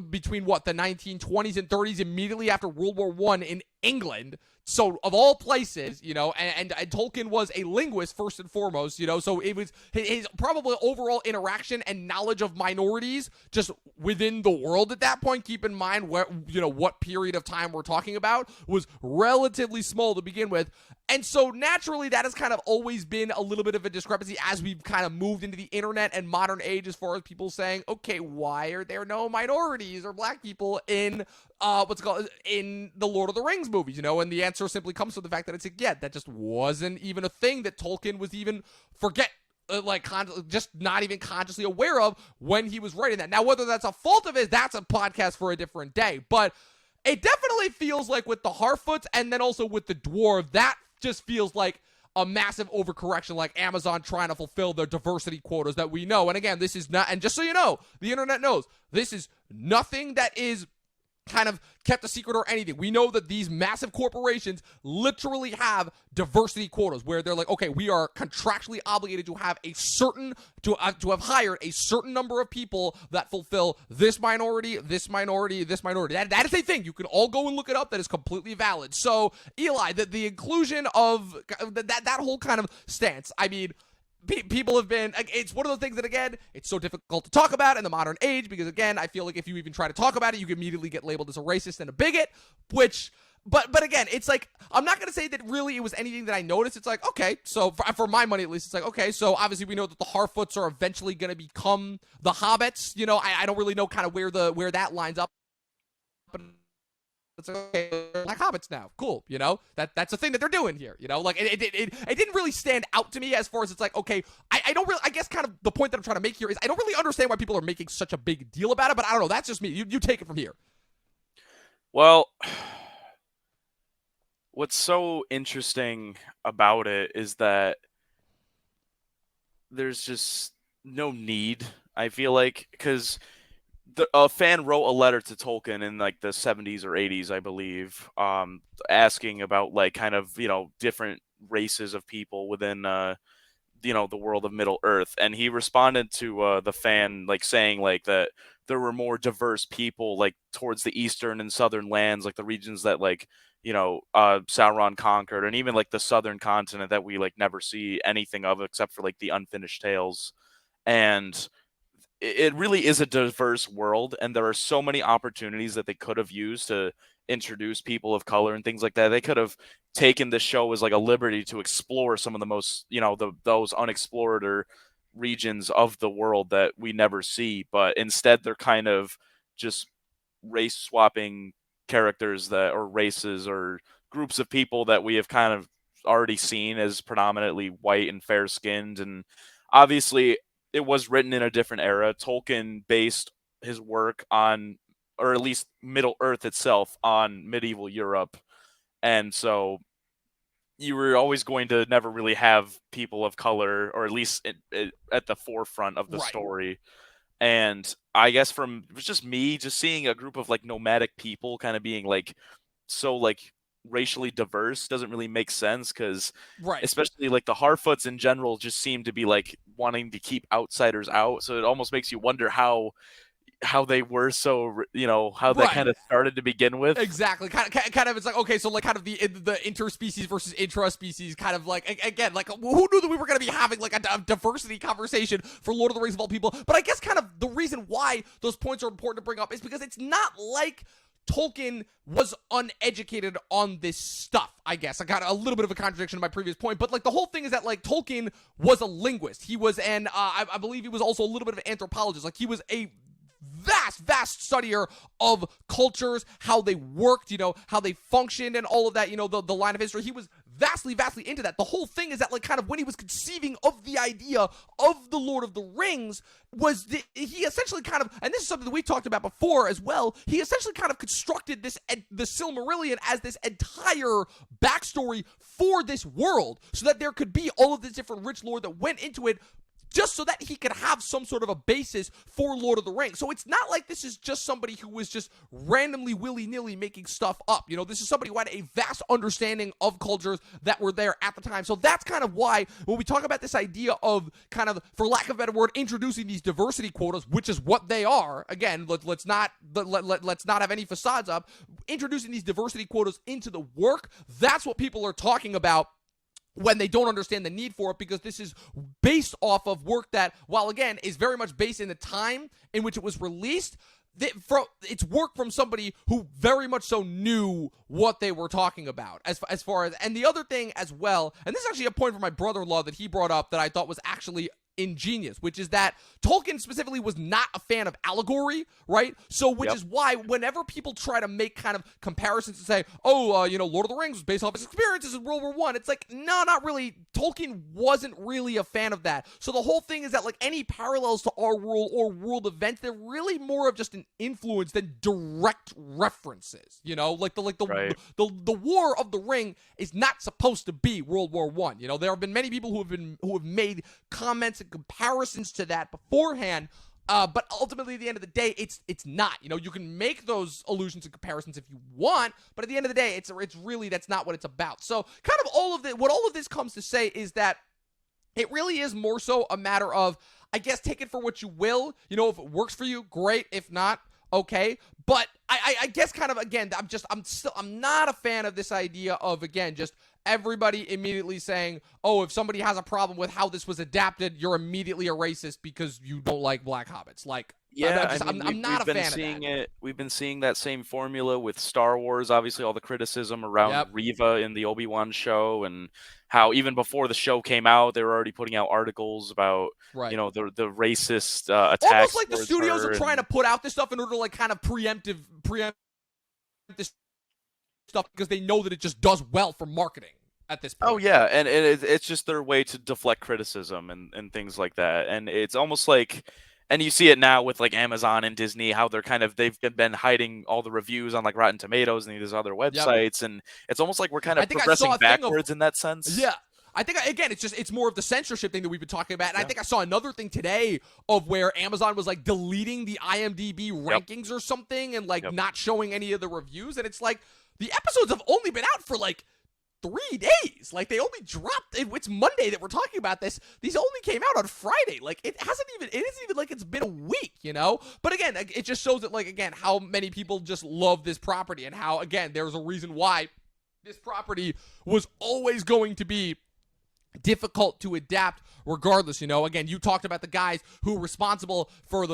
S1: between the 1920s and 30s, immediately after World War I in England. So of all places, and Tolkien was a linguist first and foremost, so it was his probably overall interaction and knowledge of minorities just within the world at that point. Keep in mind what period of time we're talking about was relatively small to begin with. And so naturally that has kind of always been a little bit of a discrepancy as we've kind of moved into the internet and modern age, as far as people saying, okay, why are there no minorities or black people in in the Lord of the Rings movies, and the answer simply comes from the fact that it's that just wasn't even a thing that Tolkien was even just not even consciously aware of when he was writing that. Now, whether that's a fault of his, that's a podcast for a different day, but it definitely feels like with the Harfoots and then also with the dwarf, that just feels like a massive overcorrection, like Amazon trying to fulfill their diversity quotas that we know. And again, this is not, and just so you know, the internet knows, this is nothing that is kind of kept a secret or anything. We know that these massive corporations literally have diversity quotas where they're like, okay, we are contractually obligated to have to have hired a certain number of people that fulfill this minority, this minority, this minority. That is a thing. You can all go and look it up. That is completely valid. So, Eli, the inclusion of that whole kind of stance, I mean, people have been, it's one of those things that, again, it's so difficult to talk about in the modern age because, again, I feel like if you even try to talk about it, you can immediately get labeled as a racist and a bigot, but again, it's like, I'm not going to say that really it was anything that I noticed. It's like, okay, so for my money at least, it's like, okay, so obviously we know that the Harfoots are eventually going to become the Hobbits. I don't really know kind of where that lines up. But it's okay, like hobbits now. Cool, that's a thing that they're doing here. Like it didn't really stand out to me as far as it's like, okay, I don't really, I guess kind of the point that I'm trying to make here is I don't really understand why people are making such a big deal about it, but I don't know. That's just me. You take it from here.
S2: Well, what's so interesting about it is that there's just no need, I feel like, because a fan wrote a letter to Tolkien in like the 70s or 80s, I believe, asking about like kind of, different races of people within, the world of Middle Earth. And he responded to the fan like saying like that there were more diverse people like towards the eastern and southern lands, like the regions that like, Sauron conquered, and even like the southern continent that we like never see anything of except for like the unfinished tales. And it really is a diverse world, and there are so many opportunities that they could have used to introduce people of color and things like that. They could have taken this show as like a liberty to explore some of the most, those unexplored or regions of the world that we never see, but instead they're kind of just race swapping characters or races or groups of people that we have kind of already seen as predominantly white and fair skinned. And obviously it was written in a different era. Tolkien based his work on, or at least Middle Earth itself, on medieval Europe. And so you were always going to never really have people of color, or at least at the forefront of the story. And I guess it was just me just seeing a group of like nomadic people kind of being like so like racially diverse doesn't really make sense, because especially like the Harfoots in general just seem to be like wanting to keep outsiders out. So it almost makes you wonder how they were so, how that kind of started to begin with.
S1: Exactly. Kind of, it's like, okay, so like kind of the interspecies versus intraspecies kind of like, again, like who knew that we were going to be having like a diversity conversation for Lord of the Rings of all people? But I guess kind of the reason why those points are important to bring up is because it's not like Tolkien was uneducated on this stuff, I guess. I got a little bit of a contradiction in my previous point, but like the whole thing is that like Tolkien was a linguist. He was I believe he was also a little bit of an anthropologist. Like he was a vast studier of cultures, how they worked, how they functioned and all of that, the line of history. He was vastly into that. The whole thing is that like kind of when he was conceiving of the idea of the Lord of the Rings he essentially kind of, and this is something that we talked about before as well, he essentially kind of constructed the Silmarillion as this entire backstory for this world so that there could be all of this different rich lore that went into it just so that he could have some sort of a basis for Lord of the Rings. So it's not like this is just somebody who was just randomly willy-nilly making stuff up. This is somebody who had a vast understanding of cultures that were there at the time. So that's kind of why when we talk about this idea of kind of, for lack of a better word, introducing these diversity quotas, which is what they are. Again, let's not have any facades up. Introducing these diversity quotas into the work, that's what people are talking about when they don't understand the need for it, because this is based off of work that, while again is very much based in the time in which it was released, it's work from somebody who very much so knew what they were talking about as far as, and the other thing as well, and this is actually a point from my brother-in-law that he brought up that I thought was actually ingenious, which is that Tolkien specifically was not a fan of allegory, right? So, which is why whenever people try to make kind of comparisons and say, Lord of the Rings was based off his experiences in World War I, it's like, no, not really. Tolkien wasn't really a fan of that. So the whole thing is that, like, any parallels to our world or world events, they're really more of just an influence than direct references. Like the War of the Ring is not supposed to be World War I. There have been many people who have made comments and comparisons to that beforehand, but ultimately at the end of the day, it's not. You can make those allusions and comparisons if you want, but at the end of the day, it's really, that's not what it's about. So kind of what all of this comes to say is that it really is more so a matter of, I guess, take it for what you will. If it works for you, great. If not, okay. But I guess kind of, again, I'm not a fan of this idea of, again, just everybody immediately saying, if somebody has a problem with how this was adapted, you're immediately a racist because you don't like black hobbits. Like, I'm not a fan of that.
S2: We've been seeing that same formula with Star Wars. Obviously, all the criticism around Reva in the Obi-Wan show, and how even before the show came out, they were already putting out articles about, the racist attacks.
S1: Almost like the studios are trying to put out this stuff in order to, like, kind of preempt this stuff because they know that it just does well for marketing at this point.
S2: Oh yeah, and it's just their way to deflect criticism and things like that. And it's almost like, and you see it now with, like, Amazon and Disney, how they've been hiding all the reviews on, like, Rotten Tomatoes and these other websites, and it's almost like we're kind of progressing backwards in that sense.
S1: Yeah. I think, again, it's more of the censorship thing that we've been talking about. And I think I saw another thing today of where Amazon was, like, deleting the IMDb rankings or something and, like, not showing any of the reviews. And it's like, the episodes have only been out for, like, 3 days. Like, they only dropped, it's Monday that we're talking about this. These only came out on Friday. Like, it isn't even like it's been a week, But again, it just shows that, like, again, how many people just love this property, and how, again, there's a reason why this property was always going to be difficult to adapt regardless. Again, you talked about the guys who were responsible for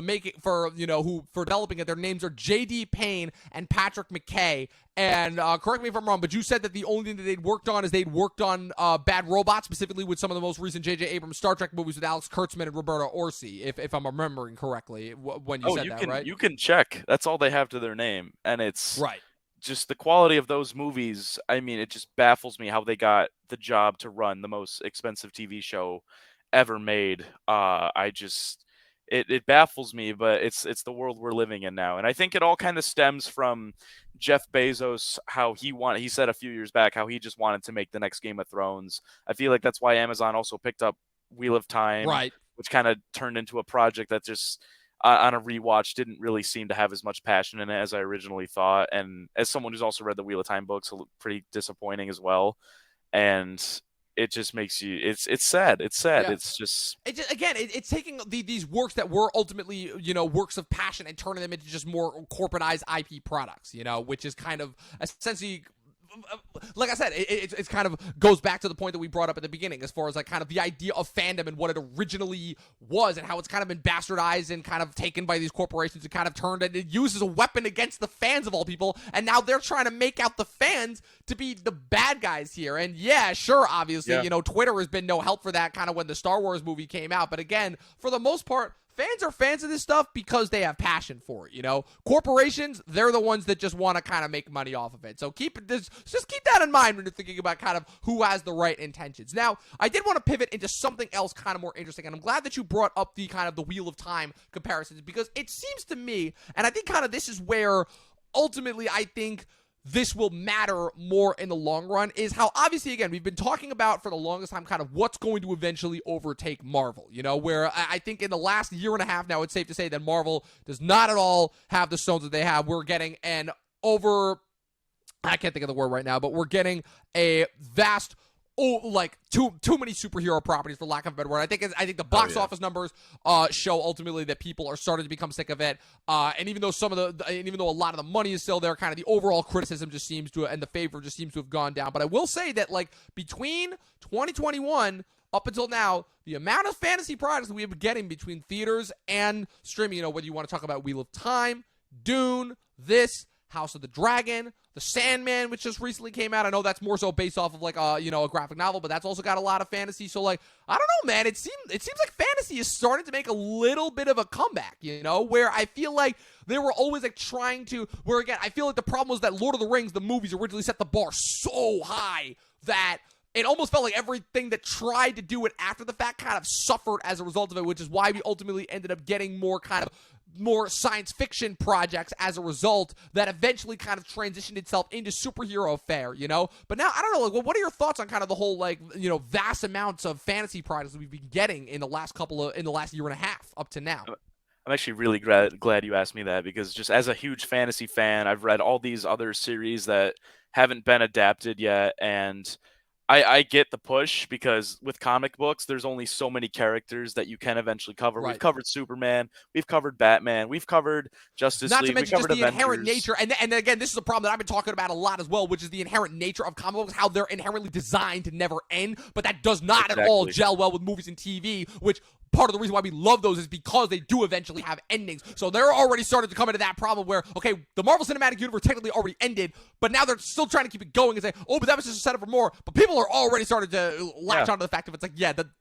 S1: for developing it. Their names are J.D. Payne and Patrick McKay. And correct me if I'm wrong, but you said that the only thing that they'd worked on is Bad Robot, specifically with some of the most recent J.J. Abrams Star Trek movies with Alex Kurtzman and Roberta Orci, if I'm remembering correctly when you said that, right?
S2: You can check. That's all they have to their name. And it's
S1: right.
S2: Just the quality of those movies. I mean, it just baffles me how they got the job to run the most expensive TV show ever made. It baffles me, but it's the world we're living in now. And I think it all kind of stems from Jeff Bezos, how he said a few years back how he just wanted to make the next Game of Thrones. I feel like that's why Amazon also picked up Wheel of Time,
S1: right,
S2: which kind of turned into a project that just on a rewatch didn't really seem to have as much passion in it as I originally thought. And as someone who's also read the Wheel of Time books, pretty disappointing as well. And it just makes you, it's sad. It's sad.
S1: Yeah.
S2: It's
S1: taking these works that were ultimately, works of passion and turning them into just more corporatized IP products, which is kind of essentially, like I said, it's kind of goes back to the point that we brought up at the beginning, as far as, like, kind of the idea of fandom and what it originally was, and how it's kind of been bastardized and kind of taken by these corporations and kind of turned and used as a weapon against the fans of all people. And now they're trying to make out the fans to be the bad guys here. And yeah, sure, obviously, Twitter has been no help for that kind of when the Star Wars movie came out. But again, for the most part, fans are fans of this stuff because they have passion for it, Corporations, they're the ones that just want to kind of make money off of it. So just keep that in mind when you're thinking about kind of who has the right intentions. Now, I did want to pivot into something else kind of more interesting, and I'm glad that you brought up the kind of the Wheel of Time comparisons, because it seems to me, and I think kind of this is where ultimately I think this will matter more in the long run is how, obviously, again, we've been talking about for the longest time kind of what's going to eventually overtake Marvel, where I think in the last year and a half now, it's safe to say that Marvel does not at all have the stones that they have. We're getting I can't think of the word right now, but we're getting a vast, too many superhero properties, for lack of a better word. I think the box office numbers show ultimately that people are starting to become sick of it. And even though a lot of the money is still there, kind of the overall criticism just seems to, and the favor just seems to have gone down. But I will say that between 2021 up until now, the amount of fantasy products that we have been getting between theaters and streaming, whether you want to talk about Wheel of Time, Dune, House of the Dragon, The Sandman, which just recently came out. I know that's more so based off of a graphic novel, but that's also got a lot of fantasy. So I don't know, man. It seems like fantasy is starting to make a little bit of a comeback, where I feel like they were always trying to, where again, I feel like the problem was that Lord of the Rings, the movies originally set the bar so high that it almost felt like everything that tried to do it after the fact kind of suffered as a result of it, which is why we ultimately ended up getting more science fiction projects as a result that eventually kind of transitioned itself into superhero fare, But now, I don't know, what are your thoughts on kind of the whole, vast amounts of fantasy projects that we've been getting in the last year and a half up to now?
S2: I'm actually really glad you asked me that, because just as a huge fantasy fan, I've read all these other series that haven't been adapted yet, and I get the push, because with comic books, there's only so many characters that you can eventually cover.
S1: Right.
S2: We've covered Superman, we've covered Batman, we've covered Justice
S1: Not
S2: League,
S1: to mention
S2: we've
S1: just
S2: covered
S1: the
S2: Avengers.
S1: inherent nature, and again, this is a problem that I've been talking about a lot as well, which is the inherent nature of comic books, how they're inherently designed to never end, but that does not at all gel well with movies and TV, which part of the reason why we love those is because they do eventually have endings. So they're already starting to come into that problem where, okay, the Marvel Cinematic Universe technically already ended, but now they're still trying to keep it going and say, oh, but that was just a setup for more. But people are already starting to latch onto the fact of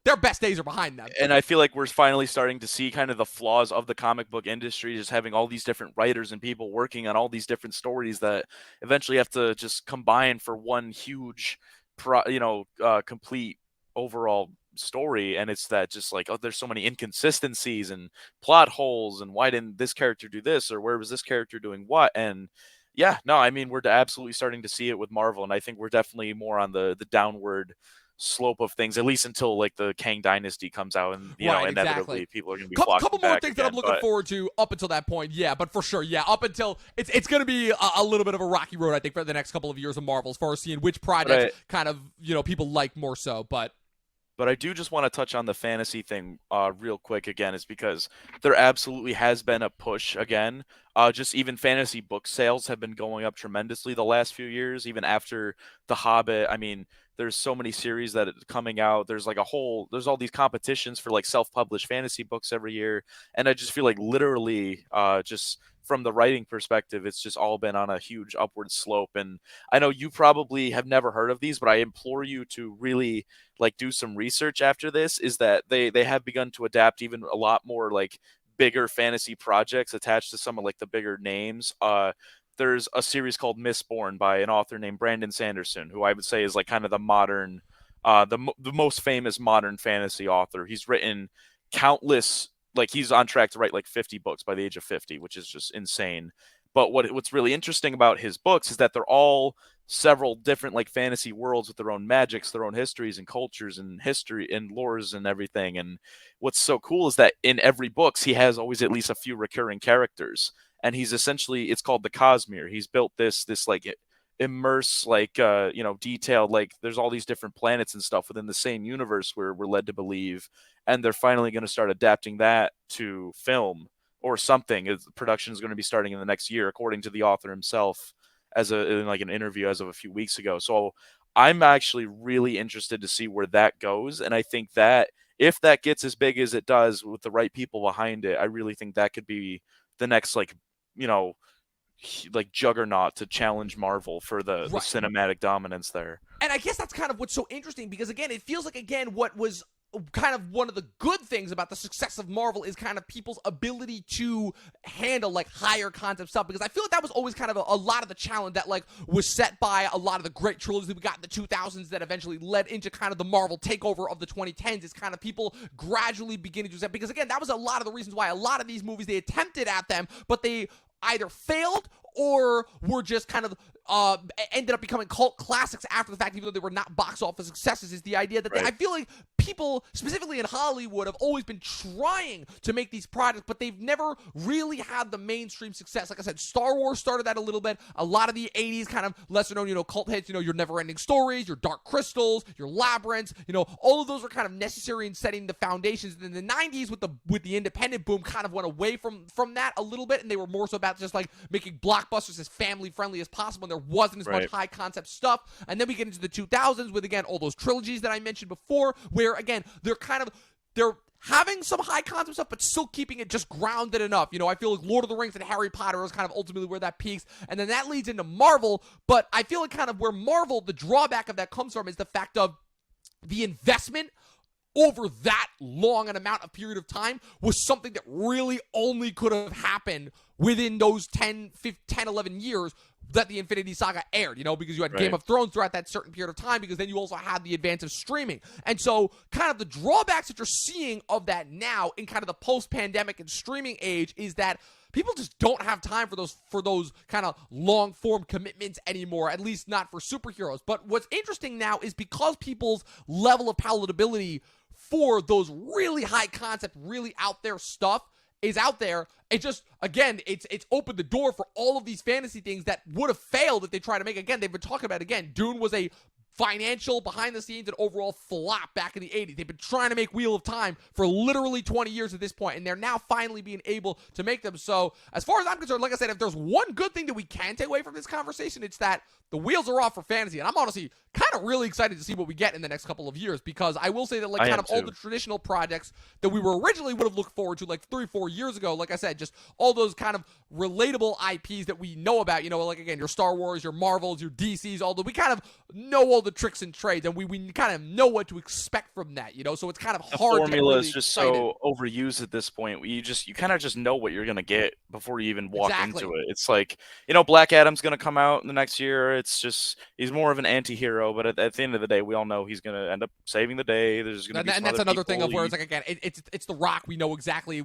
S1: their best days are behind them.
S2: And I feel like we're finally starting to see kind of the flaws of the comic book industry, just having all these different writers and people working on all these different stories that eventually have to just combine for one huge, complete overall story. And it's that just there's so many inconsistencies and plot holes, and why didn't this character do this, or where was this character doing what? And we're absolutely starting to see it with Marvel, and I think we're definitely more on the downward slope of things, at least until the Kang Dynasty comes out, and inevitably people are going to be flocking
S1: couple more
S2: back
S1: things
S2: again,
S1: that I'm looking forward to up until that point. Yeah, but for sure, up until it's going to be a little bit of a rocky road, I think, for the next couple of years of Marvel, as far as seeing which projects kind of people like more so.
S2: But I do just want to touch on the fantasy thing real quick again, is because there absolutely has been a push again. Just even fantasy book sales have been going up tremendously the last few years, even after The Hobbit. I mean, there's so many series that are coming out. There's there's all these competitions for self-published fantasy books every year. And I just feel like literally just from the writing perspective, it's just all been on a huge upward slope. And I know you probably have never heard of these, but I implore you to really do some research after this, is that they have begun to adapt even a lot more bigger fantasy projects attached to some of the bigger names. There's a series called Mistborn by an author named Brandon Sanderson, who I would say is kind of the modern, the most famous modern fantasy author. He's written countless, he's on track to write 50 books by the age of 50, which is just insane. But what's really interesting about his books is that they're all several different fantasy worlds with their own magics, their own histories and cultures and history and lores and everything. And what's so cool is that in every books he has always at least a few recurring characters. And he's essentially, it's called the Cosmere. He's built this immerse, detailed, there's all these different planets and stuff within the same universe where we're led to believe. And they're finally going to start adapting that to film or something. Production is going to be starting in the next year, according to the author himself, in an interview as of a few weeks ago. So I'm actually really interested to see where that goes. And I think that if that gets as big as it does with the right people behind it, I really think that could be the next juggernaut to challenge Marvel for the cinematic dominance there.
S1: And I guess that's kind of what's so interesting, because again, it feels what was kind of one of the good things about the success of Marvel is kind of people's ability to handle higher concept stuff, because I feel that was always kind of a lot of the challenge that was set by a lot of the great trilogies that we got in the 2000s that eventually led into kind of the Marvel takeover of the 2010s, is kind of people gradually beginning to accept, because again, that was a lot of the reasons why a lot of these movies, they attempted at them, but they either failed or were just kind of ended up becoming cult classics after the fact, even though they were not box office successes, is the idea that I feel like people, specifically in Hollywood, have always been trying to make these projects, but they've never really had the mainstream success. Like I said, Star Wars started that a little bit. A lot of the 80s kind of lesser known, cult hits, your Never-Ending Stories, your Dark Crystals, your Labyrinths, all of those were kind of necessary in setting the foundations. And then the 90s with the independent boom kind of went away from that a little bit, and they were more so about just like making blockbusters as family friendly as possible, and there wasn't as much high concept stuff. And then we get into the 2000s with, again, all those trilogies that I mentioned before, where again they're having some high concept stuff, but still keeping it just grounded enough. I feel like Lord of the Rings and Harry Potter is kind of ultimately where that peaks. And then that leads into Marvel. But I feel like kind of where Marvel, the drawback of that comes from is the fact of the investment over that long an amount of period of time was something that really only could have happened within those 10, 11 years that the Infinity Saga aired, because you had Game of Thrones throughout that certain period of time, because then you also had the advance of streaming. And so kind of the drawbacks that you're seeing of that now in kind of the post-pandemic and streaming age is that people just don't have time for those kind of long-form commitments anymore, at least not for superheroes. But what's interesting now is because people's level of palatability for those really high concept, really out there stuff is out there, it just, again, it's opened the door for all of these fantasy things that would have failed if they tried to make. Again, they've been talking about it again. Dune was a financial, behind the scenes, and overall flop back in the 80s. They've been trying to make Wheel of Time for literally 20 years at this point, and they're now finally being able to make them. So as far as I'm concerned, like I said, if there's one good thing that we can take away from this conversation, it's that the wheels are off for fantasy. And I'm honestly kind of really excited to see what we get in the next couple of years, because I will say that like kind of all the traditional projects that we were originally would have looked forward to like 3-4 years ago, like I said, just all those kind of relatable IPs that we know about, like again, your Star Wars, your Marvels, your DCs, although we kind of know all the tricks and trades, and we kind of know what to expect from that, so it's kind of hard.
S2: The formula
S1: to get really
S2: is just
S1: excited.
S2: so overused at this point. You kind of just know what you're gonna get before you even walk into it. It's like, Black Adam's gonna come out in the next year. It's just he's more of an anti-hero, but at the end of the day, we all know he's gonna end up saving the day. There's gonna be some
S1: that's
S2: other
S1: another thing
S2: people.
S1: of where it's like, again, it's The Rock. We know exactly.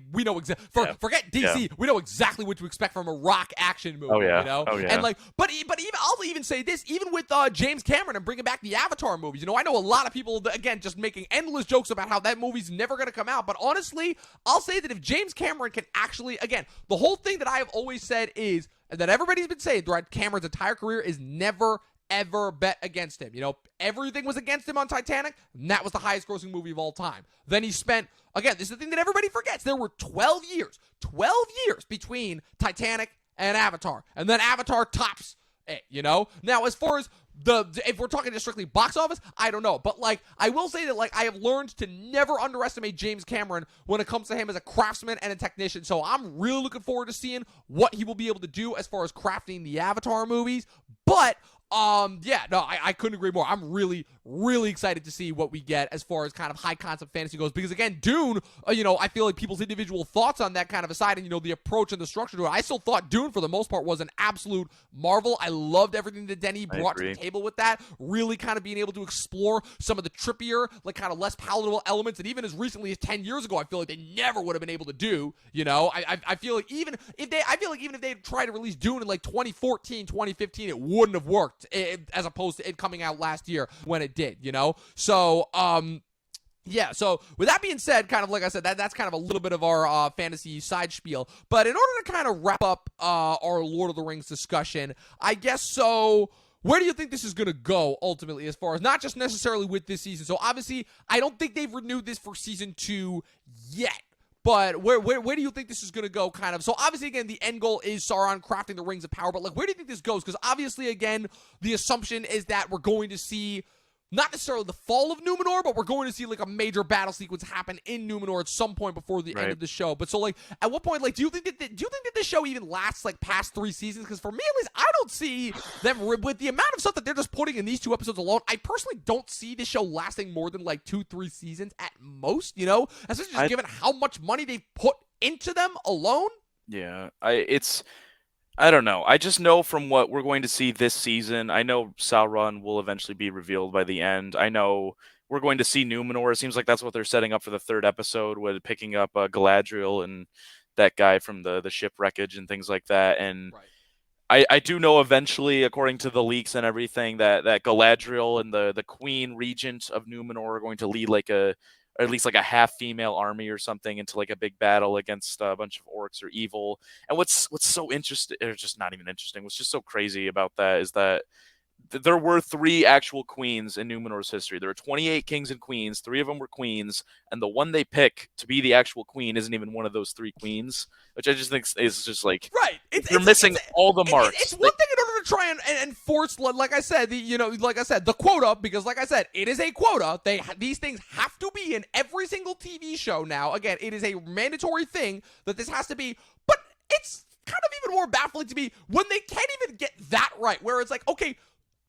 S1: Forget DC. We know exactly what to expect from a Rock action movie. And like, but even I'll even say this, even with James Cameron and bringing back the Avatar movies. I know a lot of people, again, just making endless jokes about how that movie's never going to come out. But honestly, I'll say that if James Cameron can actually, again, the whole thing that I have always said is, and that everybody's been saying throughout Cameron's entire career, is never, ever bet against him. Everything was against him on Titanic, and that was the highest grossing movie of all time. Then he spent, again, this is the thing that everybody forgets, there were 12 years between Titanic and Avatar. And then Avatar tops it, Now, as far as if we're talking just strictly box office, I don't know. But, like, I will say that, like, I have learned to never underestimate James Cameron when it comes to him as a craftsman and a technician. So I'm really looking forward to seeing what he will be able to do as far as crafting the Avatar movies. But I couldn't agree more. I'm really, really excited to see what we get as far as kind of high concept fantasy goes, because again, Dune, I feel like people's individual thoughts on that kind of aside, and the approach and the structure to it, I still thought Dune for the most part was an absolute marvel. I loved everything that Denis brought to the table with that, really kind of being able to explore some of the trippier, like kind of less palatable elements that even as recently as 10 years ago, I feel like they never would have been able to do. I feel like even if they had tried to release Dune in like 2014, 2015, it wouldn't have worked. As opposed to it coming out last year when it did, So, yeah, so with that being said, kind of like I said, that's kind of a little bit of our fantasy side spiel. But in order to kind of wrap up our Lord of the Rings discussion, I guess so. Where do you think this is going to go ultimately, as far as not just necessarily with this season? So obviously, I don't think they've renewed this for season 2 yet. But where do you think this is going to go, kind of? So, obviously, again, the end goal is Sauron crafting the Rings of Power. But, like, where do you think this goes? Because, obviously, again, the assumption is that we're going to see not necessarily the fall of Numenor, but we're going to see, like, a major battle sequence happen in Numenor at some point before the end of the show. But so, like, at what point, like, do you think that this show even lasts, like, past 3 seasons? Because for me, at least, I don't see them, with the amount of stuff that they're just putting in these 2 episodes alone, I personally don't see this show lasting more than, like, 2-3 seasons at most, Especially just given how much money they've put into them alone.
S2: Yeah, I don't know. I just know from what we're going to see this season, I know Sauron will eventually be revealed by the end. I know we're going to see Numenor. It seems like that's what they're setting up for the 3rd episode, with picking up Galadriel and that guy from the ship wreckage and things like that. And I do know eventually, according to the leaks and everything, that Galadriel and the Queen Regent of Numenor are going to lead like a, or at least like a half female army or something into like a big battle against a bunch of orcs or evil. And what's so interesting, or just not even interesting, what's just so crazy about that is that there were three actual queens in Numenor's history. There were 28 kings and queens. Three of them were queens, and the one they pick to be the actual queen isn't even one of those three queens, which I just think is just like
S1: Right.
S2: you're missing all the
S1: It's
S2: marks.
S1: one thing in order to try and enforce, like I said, like I said, the quota, because like I said, it is a quota. These things have to be in every single TV show now. Again, it is a mandatory thing that this has to be, but it's kind of even more baffling to me when they can't even get that right, where it's like, okay,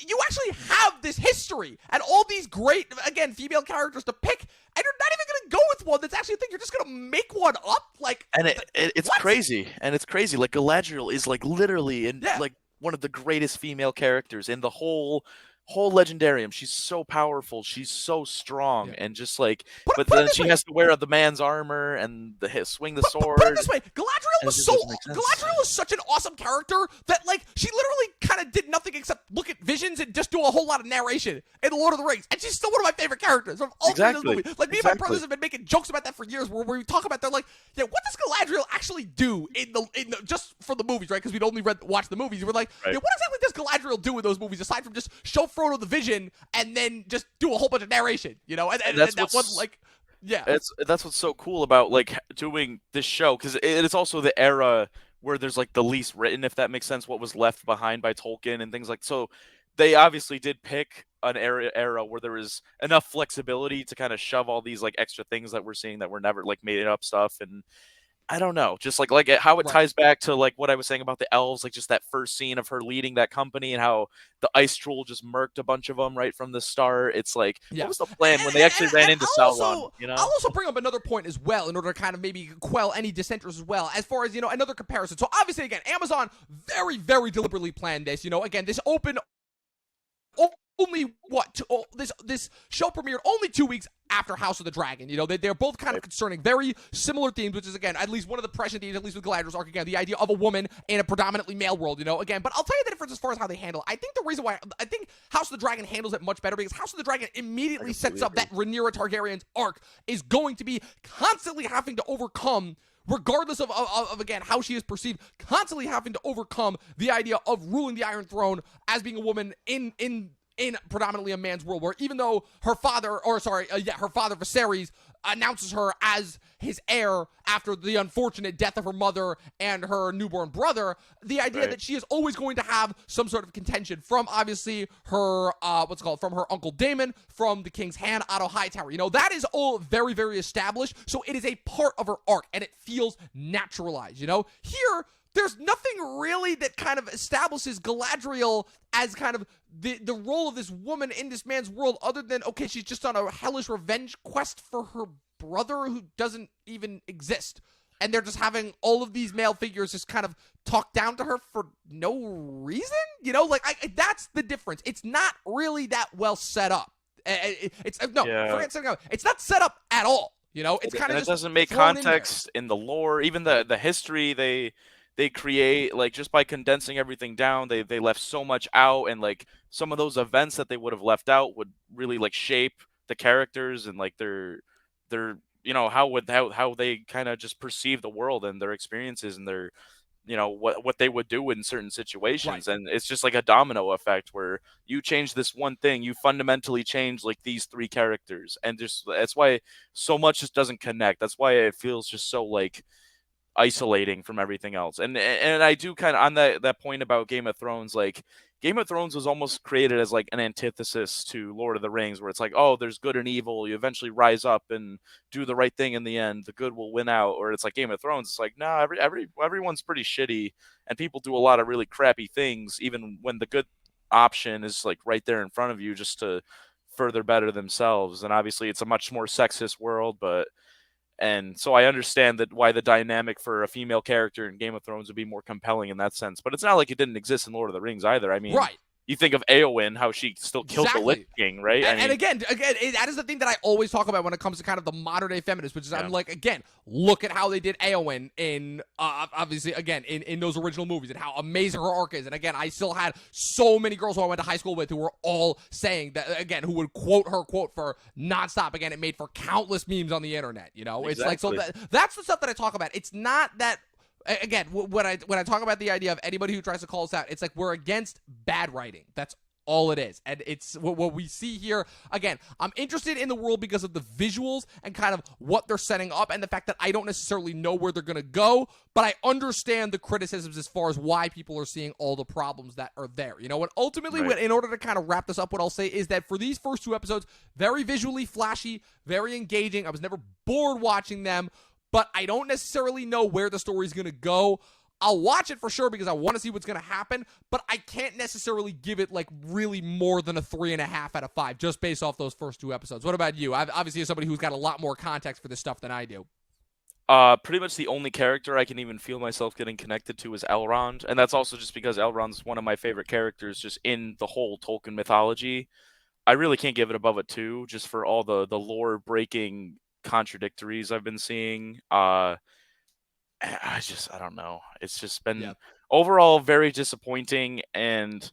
S1: you actually have this history and all these great, again, female characters to pick, and you're not even going to go with one that's actually a thing. You're just going to make one up? Like,
S2: And it's
S1: what?
S2: crazy, and it's crazy. Like Galadriel is like literally in
S1: Yeah.
S2: like one of the greatest female characters in the whole legendarium. She's so powerful, she's so strong,
S1: Yeah.
S2: and just like, but
S1: Put it
S2: then
S1: this
S2: she
S1: way.
S2: has to wear the man's armor and swing the
S1: Put it
S2: sword,
S1: this way, Galadriel
S2: and it
S1: was
S2: just doesn't make sense.
S1: Galadriel was such an awesome character that like she literally kind of did nothing except look at visions and just do a whole lot of narration in the Lord of the Rings, and she's still one of my favorite characters from all three of those
S2: Exactly.
S1: movies. Like me and my
S2: Exactly.
S1: brothers have been making jokes about that for years, where we talk about they're like, yeah, what does Galadriel actually do in the just for the movies, right? Because we'd only watch the movies. We're like,
S2: Right.
S1: yeah, what exactly does Galadriel do in those movies aside from just show Frodo the vision and then just do a whole bunch of narration, and
S2: That's
S1: that
S2: what's
S1: one like. Yeah.
S2: that's what's so cool about like doing this show, because it is also the era where there's like the least written, if that makes sense, what was left behind by Tolkien and things like so. They obviously did pick an era where there was enough flexibility to kind of shove all these like extra things that we're seeing that were never like made up stuff. And I don't know, just like how it
S1: Right.
S2: ties back to like what I was saying about the elves, like just that first scene of her leading that company and how the ice troll just murked a bunch of them right from the start. It's like, what
S1: Yeah.
S2: was the plan when they actually ran into Sauron?
S1: I'll also bring up another point as well in order to kind of maybe quell any dissenters as well, as far as, another comparison. So obviously, again, Amazon very, very deliberately planned this. Again, this opened only this show premiered only 2 weeks after House of the Dragon. They're both kind of concerning very similar themes, which is again at least one of the prescient themes, at least with Galadriel's arc, again, the idea of a woman in a predominantly male world. Again, but I'll tell you the difference as far as how they handle it. I think the reason why I think House of the Dragon handles it much better because House of the Dragon immediately sets up that Rhaenyra Targaryen's arc is going to be constantly having to overcome, regardless of again how she is perceived, constantly having to overcome the idea of ruling the Iron Throne as being a woman in predominantly a man's world, where even though her father Viserys announces her as his heir after the unfortunate death of her mother and her newborn brother, the idea that she is always going to have some sort of contention from obviously her from her uncle Daemon, from the King's Hand, Otto Hightower. That is all very, very established, so it is a part of her arc and it feels naturalized. Here there's nothing really that kind of establishes Galadriel as kind of the role of this woman in this man's world, other than, okay, she's just on a hellish revenge quest for her brother who doesn't even exist. And they're just having all of these male figures just kind of talk down to her for no reason? That's the difference. It's not really that well set up. Forget setting up. It's not set up at all. It's kind of
S2: it doesn't make context in the lore, even the history they create, like just by condensing everything down, they left so much out, and like some of those events that they would have left out would really like shape the characters and like their how they kind of just perceive the world and their experiences and their what they would do in certain situations.
S1: Right.
S2: And it's just like a domino effect where you change this one thing, you fundamentally change like these three characters, and just that's why so much just doesn't connect. That's why it feels just so like isolating from everything else. And I do kind of on that point about Game of Thrones, like Game of Thrones was almost created as like an antithesis to Lord of the Rings, where it's like, oh, there's good and evil, you eventually rise up and do the right thing in the end, the good will win out. Or it's like Game of Thrones, it's like, nah, everyone's pretty shitty and people do a lot of really crappy things even when the good option is like right there in front of you just to further better themselves. And obviously it's a much more sexist world, and so I understand that why the dynamic for a female character in Game of Thrones would be more compelling in that sense. But it's not like it didn't exist in Lord of the Rings either. I mean,
S1: Right.
S2: you think of Eowyn, how she still killed the Lich King, right?
S1: And again, that is the thing that I always talk about when it comes to kind of the modern day feminists, which is I'm like, again, look at how they did Eowyn in, obviously, again, in those original movies and how amazing her arc is. And again, I still had so many girls who I went to high school with who were all saying that, again, who would quote her quote for nonstop. Again, it made for countless memes on the internet, you know? It's like, so that's the stuff that I talk about. It's not that, again, when I talk about the idea of anybody who tries to call us out, it's like we're against bad writing. That's all it is. And it's what we see here. Again, I'm interested in the world because of the visuals and kind of what they're setting up and the fact that I don't necessarily know where they're going to go, but I understand the criticisms as far as why people are seeing all the problems that are there. You know, and ultimately, in order to kind of wrap this up, what I'll say is that for these first 2 episodes, very visually flashy, very engaging. I was never bored watching them, but I don't necessarily know where the story's going to go. I'll watch it for sure because I want to see what's going to happen, but I can't necessarily give it like really more than a 3.5 out of 5 just based off those first 2 episodes. What about you? Obviously, as somebody who's got a lot more context for this stuff than I do.
S2: Pretty much the only character I can even feel myself getting connected to is Elrond, and that's also just because Elrond's one of my favorite characters just in the whole Tolkien mythology. I really can't give it above a 2 just for all the lore-breaking contradictories I've been seeing. I don't know. It's just been overall very disappointing, and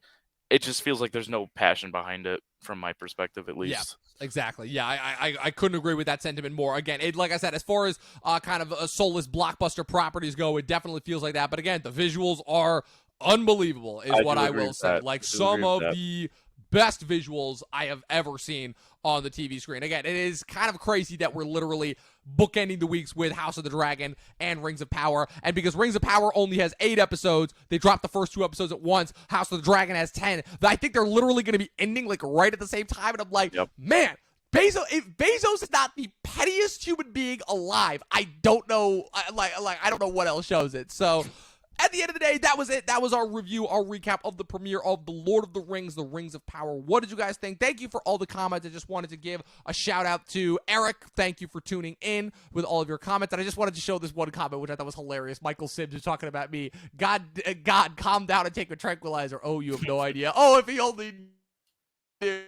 S2: it just feels like there's no passion behind it from my perspective, at least.
S1: Yeah, exactly. Yeah, I couldn't agree with that sentiment more. Again, like I said, as far as kind of soulless blockbuster properties go, it definitely feels like that. But again, the visuals are unbelievable, is what I will say. Like some of the best visuals I have ever seen on the TV screen. Again, it is kind of crazy that we're literally bookending the weeks with House of the Dragon and Rings of Power. And because Rings of Power only has 8 episodes, they dropped the first 2 episodes at once. House of the Dragon has 10. I think they're literally going to be ending like right at the same time. And I'm like, man, if Bezos is not the pettiest human being alive, I don't know. I don't know what else shows it. So at the end of the day, that was it. That was our review, our recap of the premiere of The Lord of the Rings, The Rings of Power. What did you guys think? Thank you for all the comments. I just wanted to give a shout out to Eric. Thank you for tuning in with all of your comments. And I just wanted to show this one comment, which I thought was hilarious. Michael Sims is talking about me. God, calm down and take a tranquilizer. Oh, you have no idea. Oh, if he only knew.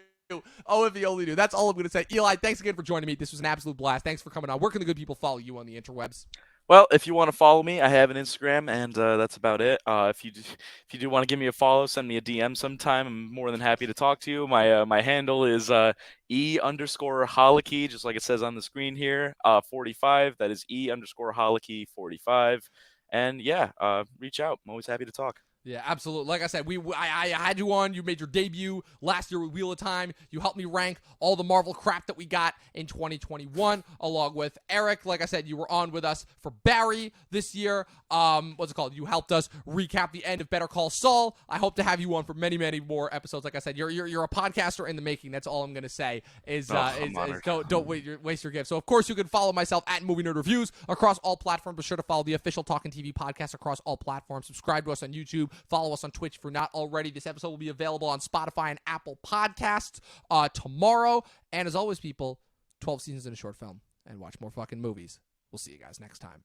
S1: Oh, if he only knew. That's all I'm going to say. Eli, thanks again for joining me. This was an absolute blast. Thanks for coming on. Where can the good people follow you on the interwebs?
S2: Well, if you want to follow me, I have an Instagram, and that's about it. If you do want to give me a follow, send me a DM sometime. I'm more than happy to talk to you. My handle is E_Holicky, just like it says on the screen here. 45. That is E_Holicky 45. And yeah, reach out. I'm always happy to talk.
S1: Yeah, absolutely. Like I said, I had you on. You made your debut last year with Wheel of Time. You helped me rank all the Marvel crap that we got in 2021, along with Eric. Like I said, you were on with us for Barry this year. What's it called? You helped us recap the end of Better Call Saul. I hope to have you on for many, many more episodes. Like I said, you're a podcaster in the making. That's all I'm gonna say. Don't waste your gift. So of course you can follow myself at Movie Nerd Reviews across all platforms. Be sure to follow the official Talkin' TV podcast across all platforms. Subscribe to us on YouTube. Follow us on Twitch if you're not already. This episode will be available on Spotify and Apple Podcasts tomorrow. And as always, people, 12 seasons in a short film. And watch more fucking movies. We'll see you guys next time.